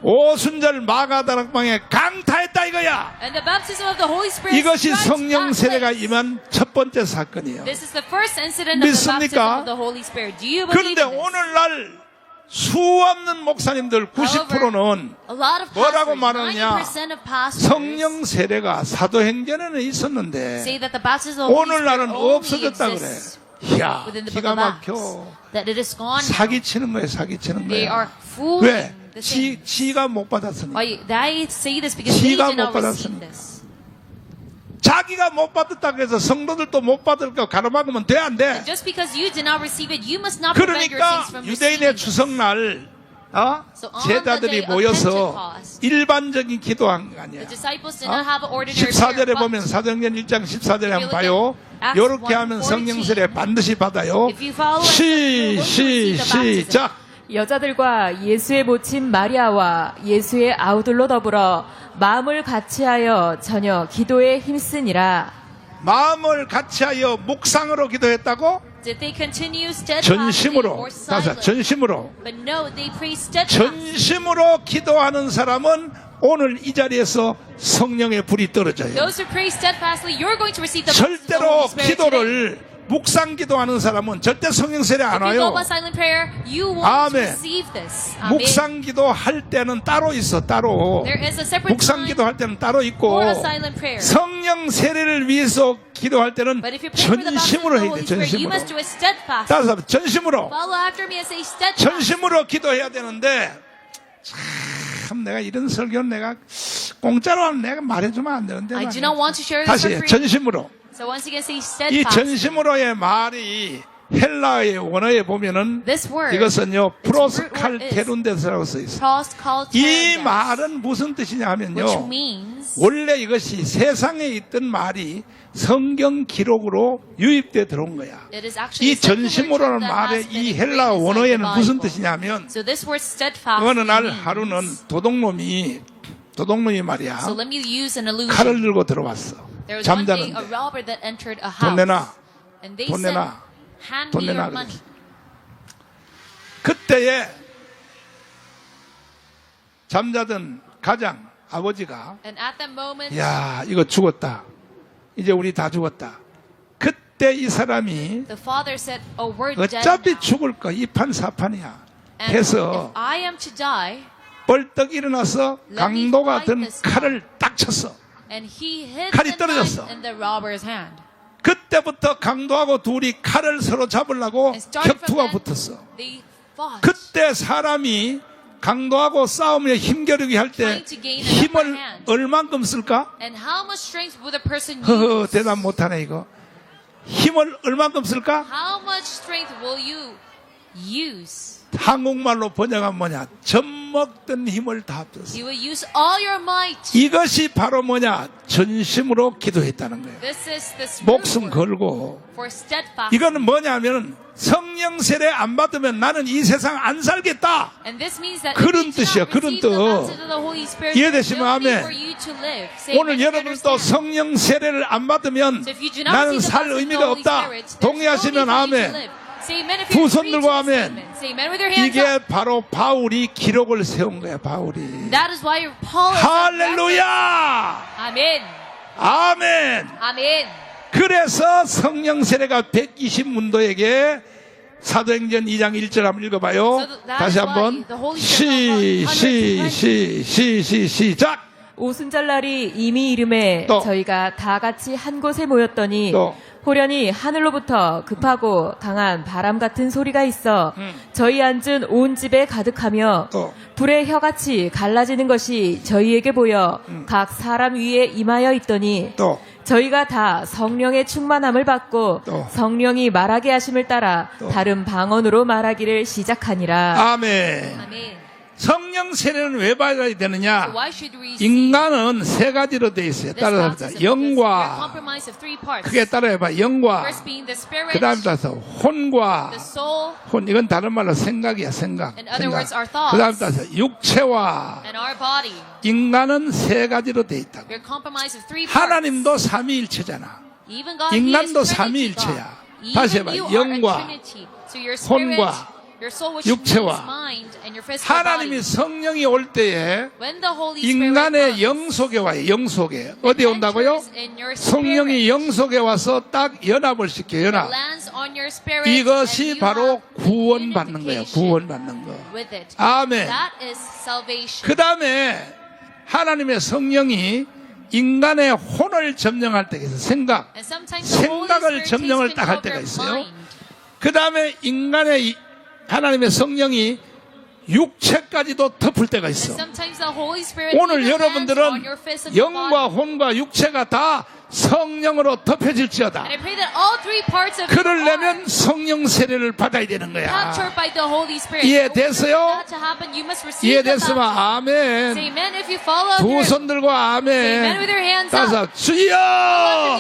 오순절 마가다락방에 강타했다 이거야. And the baptism of the Holy Spirit 이것이 strikes 성령 that 세례가 place. 임한 첫 번째 사건이에요. This is the first incident of the baptism 믿습니까? of the Holy Spirit. Do you believe 그런데 in this? 오늘날 수없는 목사님들 90%는 A lot of 뭐라고 pastors, 말하느냐? 90% of pastors 성령 세례가 사도행전에는 있었는데 say that the baptism of the Holy Spirit 오늘날은 only 없어졌다 그래. exists 이야, within the book 기가 of Acts. 막혀. That it is gone. 사기치는 거예요, 사기치는 They are 거야. fooling 왜? the saints. 지가 못 받았으니까. Why I say this because they 지가 did not 못 receive 받았으니까. this. 자기가 못 받았다고 해서 성도들도 못 받을 거 가로막으면 돼, 안 돼? Just because you did not receive it, you must not prevent your 그러니까 saints from 유대인의 receiving it. 추석날 So on the 제자들이 day of 모여서 Pentecost, 일반적인 기도한 거 아니야. The disciples did not have an ordinary 14절에 prayer, 보면 but 사도행전 1장 14절에 한번 If you 봐요. look at Acts 이렇게 하면 1:14, 성령 세례 반드시 받아요. if you follow us, you will receive the baptism. 시작. 여자들과 예수의 모친 마리아와 예수의 아우들로 더불어 마음을 같이하여 저녁 기도에 힘쓰니라. 마음을 같이하여 묵상으로 기도했다고? Did they continue steadfastly 전심으로. or 다시 silently? 전심으로. But no, they prayed steadfastly. 전심으로 기도하는 사람은 오늘 이 자리에서 성령의 불이 떨어져요. Those who pray steadfastly, you're going to receive the baptism of the 절대로 Holy Spirit today. 기도를 묵상 기도하는 사람은 절대 성령 세례 안 If you go 와요. by silent prayer, you won't 아멘. receive this. Amen. 묵상 기도 할 때는 따로 있어, 따로. There is a separate 묵상 time 기도 할 때는 따로 있고 for a silent prayer. 성령 세례를 위해서 기도할 때는 But if you pray for the baptism of 전심으로 the 해야 Holy 돼. Spirit, you 전심으로. must do it steadfastly. 따라서 전심으로. Follow after me and say steadfast. 전심으로 기도해야 되는데 참 내가 이런 설교는 내가 공짜로 하면 내가 말해주면 안 되는데 I do 말이야. not want to share this 다시 for free. 전심으로. So once again, say 이 steadfast. 전심으로의 말이 헬라의 원어에 보면은 This word, 이것은요 its root word 프로스칼테룬데스라고 써 있어요. 이 proskalterandes, 말은 무슨 뜻이냐 which 하면요, means 원래 이것이 세상에 있던 말이 성경 기록으로 유입돼 들어온 거야. it is actually 이 a secular 전심으로라는 term that 말의 has been 이 ingrained 헬라 inside the 원어에는 무슨 Bible. 뜻이냐면, So this word steadfast 어느 날 means, 하루는 도둑놈이 말이야, so let me use an allusion. 칼을 들고 들어왔어. There was one day a 잠자는데. robber that entered a 돈 house, 내놔. and they 돈 said, 내놔. hand 돈 me your 내놔. money. 그때에 잠자던 가장 아버지가, And at that moment, 야, 이거 죽었다. 이제 우리 다 죽었다. 그때 이 사람이 the father said, oh, we're dead 어차피 now. 죽을 거 이판사판이야 And 해서 if I am to die, 벌떡 일어나서 강도가 든 fight this 칼을 딱 쳤어. and he hit 칼이 the 떨어졌어. knife in the robber's hand. 그때부터 강도하고 둘이 칼을 서로 잡으려고 And starting from 격투가 then, 붙었어. they fought. 그때 사람이 강도하고 싸움에 힘겨루기 할 때 Trying to gain an 힘을 upper hand. 얼만큼 쓸까? And how much strength would a person 허허, use? 대답 못하네 이거. 힘을 얼만큼 쓸까? How much strength will you use? 한국말로 번역하면 뭐냐? 젖먹던 힘을 다 합쳤어. You will use all your might. 이것이 바로 뭐냐? 전심으로 기도했다는 거예요. This is the 목숨 root word 걸고. for steadfast. 이거는 뭐냐면 성령 세례 안 받으면 나는 이 세상 안 살겠다. And this means that 그런 if you do 뜻이야, not 그런 receive the 뜻. baptism of the Holy Spirit, 이해되시면 there is no need 아멘. for you to live. Say 오늘 amen if you 여러분도 understand. 성령 세례를 안 받으면 So if you do not 나는 receive the 살 baptism of the 의미가 Holy 없다. Spirit, there's no need 동의하시면 for you to 아멘. live. Say amen if 두 you 손 agree 들고 to this 아멘. statement. Say amen with your hands 이게 up. 바로 바울이 기록을 세운 거야, 바울이. That is why Paul is a reference. 할렐루야! Amen. 아멘! Amen. 그래서 성령 세례가 120문도에게 사도행전 2장 1절 한번 읽어봐요. So that 다시 is why 한번 the Holy Spirit 시작. 오순절날이 이미 이름에 또. 저희가 다 같이 한 곳에 모였더니 또. 호련히 하늘로부터 급하고 강한 바람 같은 소리가 있어 저희 앉은 온 집에 가득하며 또. 불의 혀같이 갈라지는 것이 저희에게 보여 각 사람 위에 임하여 있더니 또. 저희가 다 성령의 충만함을 받고 또. 성령이 말하게 하심을 따라 또. 다른 방언으로 말하기를 시작하니라. 아멘. Amen. 성령 세례는 왜 받아야 되느냐? Why should we receive 인간은 세 가지로 되어 있어요. this 따라합니다. baptism? Because we are 영과, compromised of three parts. 크게 따라해봐. 영과, First being the spirit, 그 다음에 따라서 혼과, the soul, 혼, 이건 다른 말로 생각이야, 생각. In other words, our thoughts. 그 다음에 따라서 육체와, and our body. 인간은 세 가지로 되어 있다고. We are compromised of three parts. 하나님도 삼위일체잖아. Even God, 인간도 He is Trinity 삼위일체야. God. 다시 Even 해봐. you are 영과, a Trinity. So your spirit, 혼과, your soul, which 육체와 means mind, and your physical 하나님이 body. 성령이 올 때에 When the Holy Spirit 인간의 comes, 영 속에 와요. 영 속에. 어디에 온다고요? enters in your 성령이 spirit, 영 속에 와서 딱 연합을 시켜, 연합. lands on your spirit, 이것이 and you 바로 have 구원받는 거예요. unification 구원받는 거. with it. 아멘. That is salvation. 그 다음에 하나님의 성령이 인간의 혼을 점령할 때가 있어요. 생각. And sometimes the Holy 생각을 Spirit 점령을 takes 딱 할 control 때가 of your 있어요. mind. 그 다음에 하나님의 성령이 육체까지도 덮을 때가 And 있어. sometimes the Holy Spirit 오늘 even lands on 여러분들은 your physical 영과 body. 혼과 육체가 다 성령으로 덮여질지어다. And I pray that all three parts of you 그러려면 are 성령 세례를 받아야 되는 거야. captured by the Holy Spirit. 이해됐어요? In order for that to happen, you must receive the 이해됐으면 baptism. Say 아멘. amen if you follow 두 through. 손 들고 Say amen 아멘. with your hands 따서 up. 주여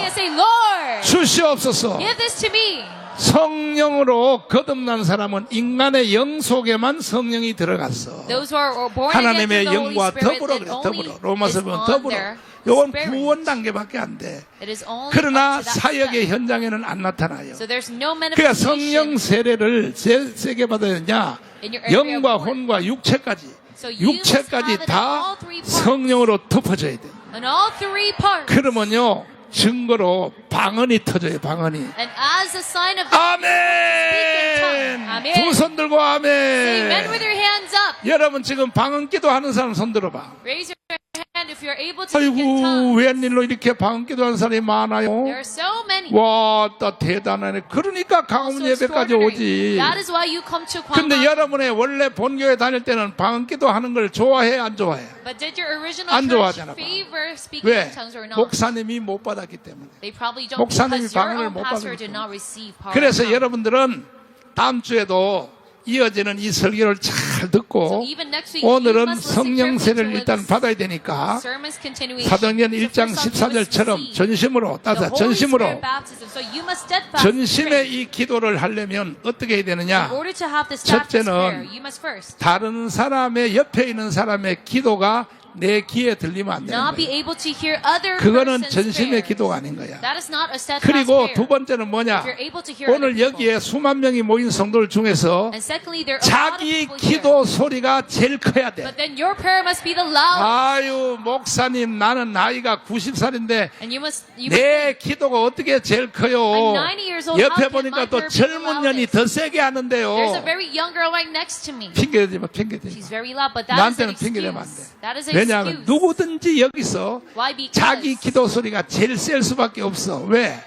And say, Lord, 주시옵소서. give this to me. 성령으로 거듭난 사람은 인간의 영 속에만 성령이 들어갔어. Those who are born 하나님의 again through the Holy 영과 Spirit, 더불어 it 그래. only 더불어. 로마서 is 보면 on 더불어. their 이건 spirit. 구원 단계밖에 안 돼. It is only 그러나 up to that 사역의 step. 현장에는 안 나타나요. So there's no 그러니까 성령 manifestation 세례를 세게 받아야 되냐? in your area 영과 of work. 혼과 육체까지. So you must have 육체까지 it in 다 all three parts. 성령으로 덮어져야 돼. In all three parts. 그러면요, 증거로 방언이 터져요, 방언이. And as a sign of that, 아멘! 아멘. 두 손 들고 say amen 아멘! with your hands up. 여러분 지금 방언 기도하는 사람 손 들어봐. Raise your hand if you're able to speak in 아이고 tongues, 웬일로 이렇게 방언기도 하는 사람이 많아요. there are so many. 와, 또 대단하네. 그러니까 강원 So 예배까지 extraordinary. 오지. That is why you come to 근데 Kwang. 여러분의 원래 본교회 다닐 때는 방언기도 하는 걸 좋아해, 안 좋아해? But did your original 안 church 좋아하잖아, favor speaking 왜? in tongues or not? 목사님이 못 받았기 때문에. They probably don't 목사님이 because your 방언을 own 못 pastor 받았기 did not receive power. 그래서 of tongues. 여러분들은 다음 주에도 이어지는 이 설교를 잘 So 듣고 even next week, you 오늘은 must listen 성령세를 carefully to 일단 this 받아야 되니까 sermon's continuation. 사도행전 So 1장 first off, you must 14절처럼 receive 전심으로 the 따서 Holy 전심으로 Spirit baptism. So you must steadfastly 전심의 pray. 이 기도를 하려면 어떻게 해야 되느냐? In order to have this steadfast 첫째는 prayer, you must first 다른 사람의 옆에 있는 사람의 기도가 내 귀에 들리면 안 되는 not be 거예요. able to hear other 그거는 person's 전심의 prayers. 기도가 아닌 거야. That is not a steadfast 그리고 prayer. 두 번째는 뭐냐? If you're able to hear 오늘 other people. 여기에 수만 명이 모인 성도들 중에서 And secondly, there are a lot of 자기 people here. 기도 소리가 제일 커야 돼. But then your prayer must be the loudest. 아유, 목사님, 나는 나이가 90살인데 And you must 내 기도가 어떻게 제일 커요? I'm 90 years old. 옆에 How can 보니까 my 또 prayer be the 젊은 년이 loudest? 더 세게 하는데요. There's a very young girl right next to me. 핑계대지 마, 핑계대지 She's 마. very loud, but that is an 나한테는 핑계대면 안 돼. excuse. That is an 왜냐하면 excuse. 누구든지 여기서 Why? Because 자기 기도 소리가 제일 셀 수밖에 없어. 왜?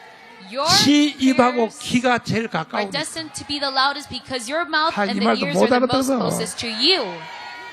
your 시 입하고 prayers 귀가 제일 are 가까우니까. destined to be the loudest because your mouth 아, 이 and the 말도 ears 못 are the most 알아들어. closest to you.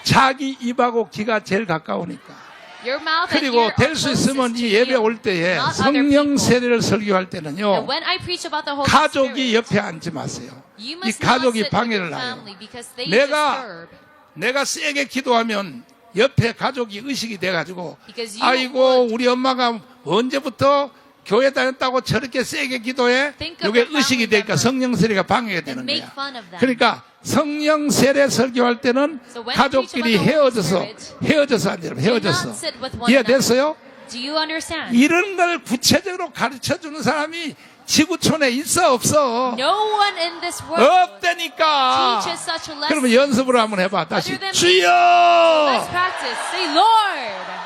자기 입하고 귀가 제일 가까우니까. Your mouth and 그리고 ear are 될 수 있으면 closest to 이 예배 you. 올 때에 Not other 성령 people. 세례를 설교할 And 때는요. when I preach about the Holy 가족이 Spirit, 옆에 앉지 마세요. you 이 must not 가족이 sit with 방해를 your 해요. family because they 내가 disturb. 내가 세게 기도하면 옆에 가족이 의식이 돼가지고 Because you 아이고 would 우리 엄마가 언제부터 교회 다녔다고 저렇게 세게 기도해? Think of 이게 the 의식이 family 되니까 members 성령 세례가 방해가 and 되는 make 거야. fun of them. 그러니까 성령 세례 설교할 때는 So when 가족끼리 you preach about the Holy 헤어져서 앉으라. 헤어져서 do not sit with one 이해됐어요? Do you understand? 이런 걸 구체적으로 가르쳐 주는 사람이 지구촌에 있어 없어? No one in this world 없다니까. teaches such a lesson. 그러면 연습으로 한번 해봐. 다시 Other than 주여. Let's practice. Say, Lord.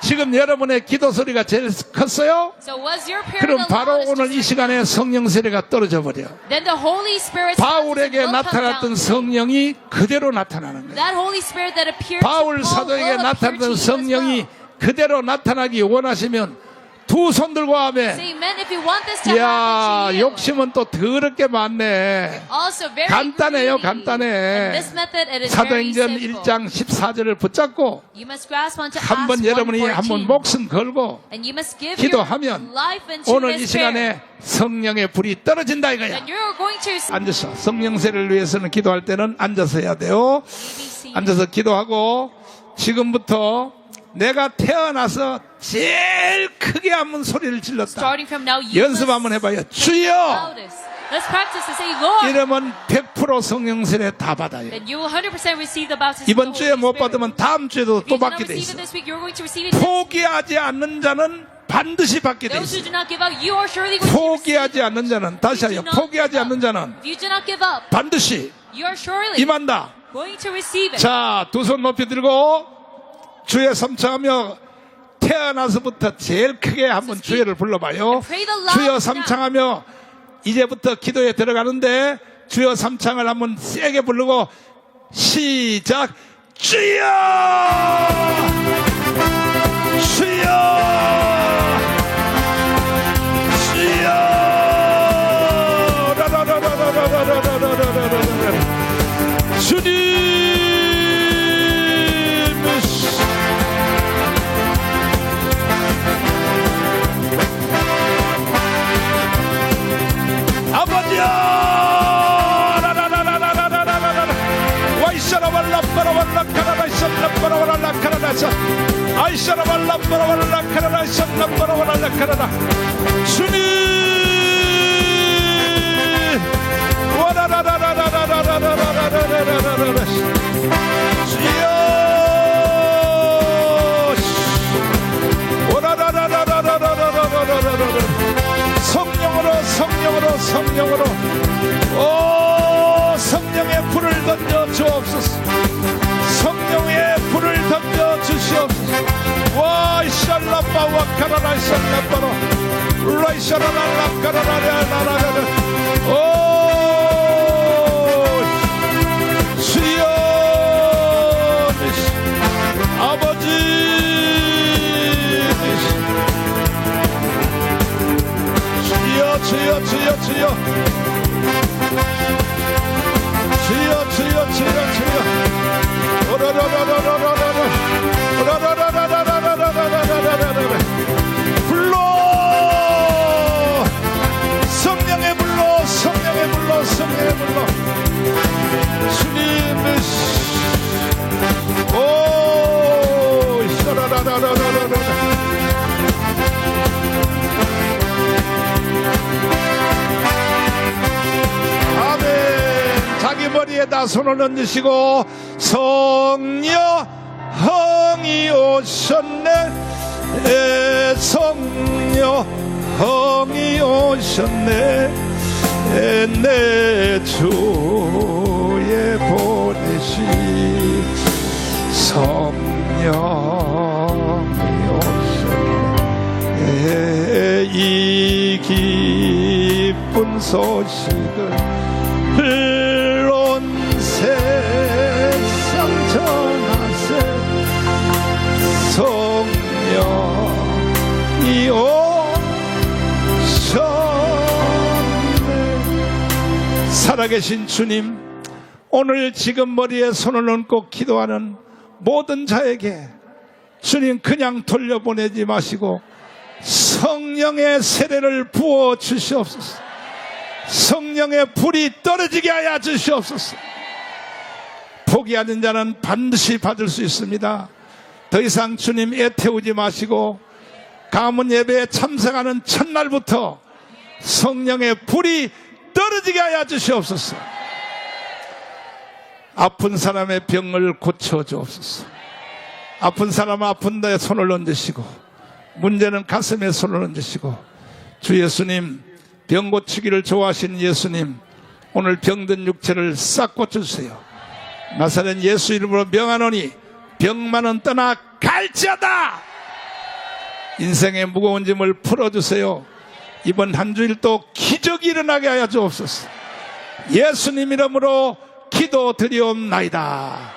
지금 여러분의 기도 소리가 제일 컸어요? So was your prayer 그럼 the 바로 loudest 오늘 이 just 시간에 성령 세례가 떨어져 버려. Then the Holy Spirit's 바울에게 baptism will come 나타났던 down. 성령이 그대로 나타나는 거예요. That Holy Spirit that appeared 바울 to Paul 사도에게 will appear to 나타났던 you as 성령이 well. 그대로 나타나기 원하시면 두 손 들고 하면 Say, amen, if you want this to 이야 happen to you. 욕심은 또 더럽게 많네. Also very 간단해요, greedy. 간단해. And this method, it is very 사도행전 simple. 1장 14절을 붙잡고 You must grasp onto 한번 Acts 여러분이 한번 1:14. 목숨 걸고 And you must give 기도하면 your life into 오늘 이 this 시간에 prayer. 성령의 불이 떨어진다 이거야. Then you're going to 앉아서 성령세를 위해서는 기도할 때는 앉아서 해야 돼요. 앉아서 기도하고 지금부터 내가 태어나서 제일 크게 한번 소리를 질렀다. starting from now. You 연습 must 한번 해봐요. make 주여! loudest. Let's practice to say, Lord. 이러면 100% 성령세례 다 받아요. Then you will 100% receive the baptism 이번 of the 주에 Holy 못 Spirit. 받으면 다음 주에도 If 또 you do not 받게 돼 receive 있어. it this week, you're going to receive it next week. 포기하지 않는 자는 반드시 받게 돼 Those who 있어. do not give up, you are surely going to receive 포기하지 않는 자는 다시 하여 포기하지 않는 자는 If you do not give up, 반드시 you are surely 임한다. going to receive it. 자, 두 손 높이 들고 주의 삼창하며 태어나서부터 제일 크게 한번 주여를 불러봐요. pray the loudest 주여 now. 삼창하며 이제부터 기도에 들어가는데 주여 삼창을 한번 세게 부르고 시작. 주여! 주여! 주여! 라라라라라라라라라라라라라. 주님! 아버지여! 라라라라라라라라라. 와이샤라발라빠라발라카라라이샤라빠라발라카라라이샤. 아이샤라발라빠라발라카라라이샤라빠라발라카라라. 주님! 와라라라라라라라라라라라라. 주여! 오라라라라라라라라라라라. 성령으로 성령으로 성령으로 오 성령의 불을 던져 주옵소서. 성령의 불을 던져 주시옵소서. 와 이샬라빠와 카라라 이샬라빠로 라이샤라라라 카라라라라라라. 오 주여 아버지 주여 주여 주여 주여 주여 불러 성령의 불러 성령의 불러 성령의 불러 주님 오 샤라라라라라라 아멘. 자기 머리에다 손을 얹으시고 성령이 오셨네 성령이 오셨네 내 주의 보내신 성령이 오셨네 이 기쁜 소식을 온 세상 전하세 성령이 오셨네 살아계신 주님 오늘 지금 머리에 손을 얹고 기도하는 모든 자에게 주님 그냥 돌려보내지 마시고 성령의 세례를 부어 주시옵소서 성령의 불이 떨어지게 하여 주시옵소서 포기하는 자는 반드시 받을 수 있습니다 더 이상 주님 애태우지 마시고 가문 예배에 참석하는 첫날부터 성령의 불이 떨어지게 하여 주시옵소서 아픈 사람의 병을 고쳐 주옵소서 아픈 사람 아픈 데에 손을 얹으시고 문제는 가슴에 손을 얹으시고 주 예수님 병 고치기를 좋아하시는 예수님 오늘 병든 육체를 싹 고쳐주세요 나사렛 예수 이름으로 명하노니 병만은 떠나 갈지어다 인생의 무거운 짐을 풀어주세요 이번 한 주일도 기적이 일어나게 하여 주옵소서 예수님 이름으로 기도 드리옵나이다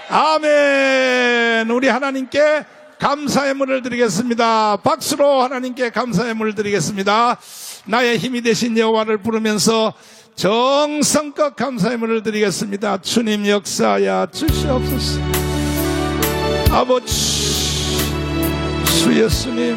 아멘 우리 하나님께 감사의 문을 드리겠습니다 박수로 하나님께 감사의 문을 드리겠습니다 나의 힘이 되신 여호와를 부르면서 정성껏 감사의 문을 드리겠습니다 주님 역사하여 주시옵소서 아버지 주 예수님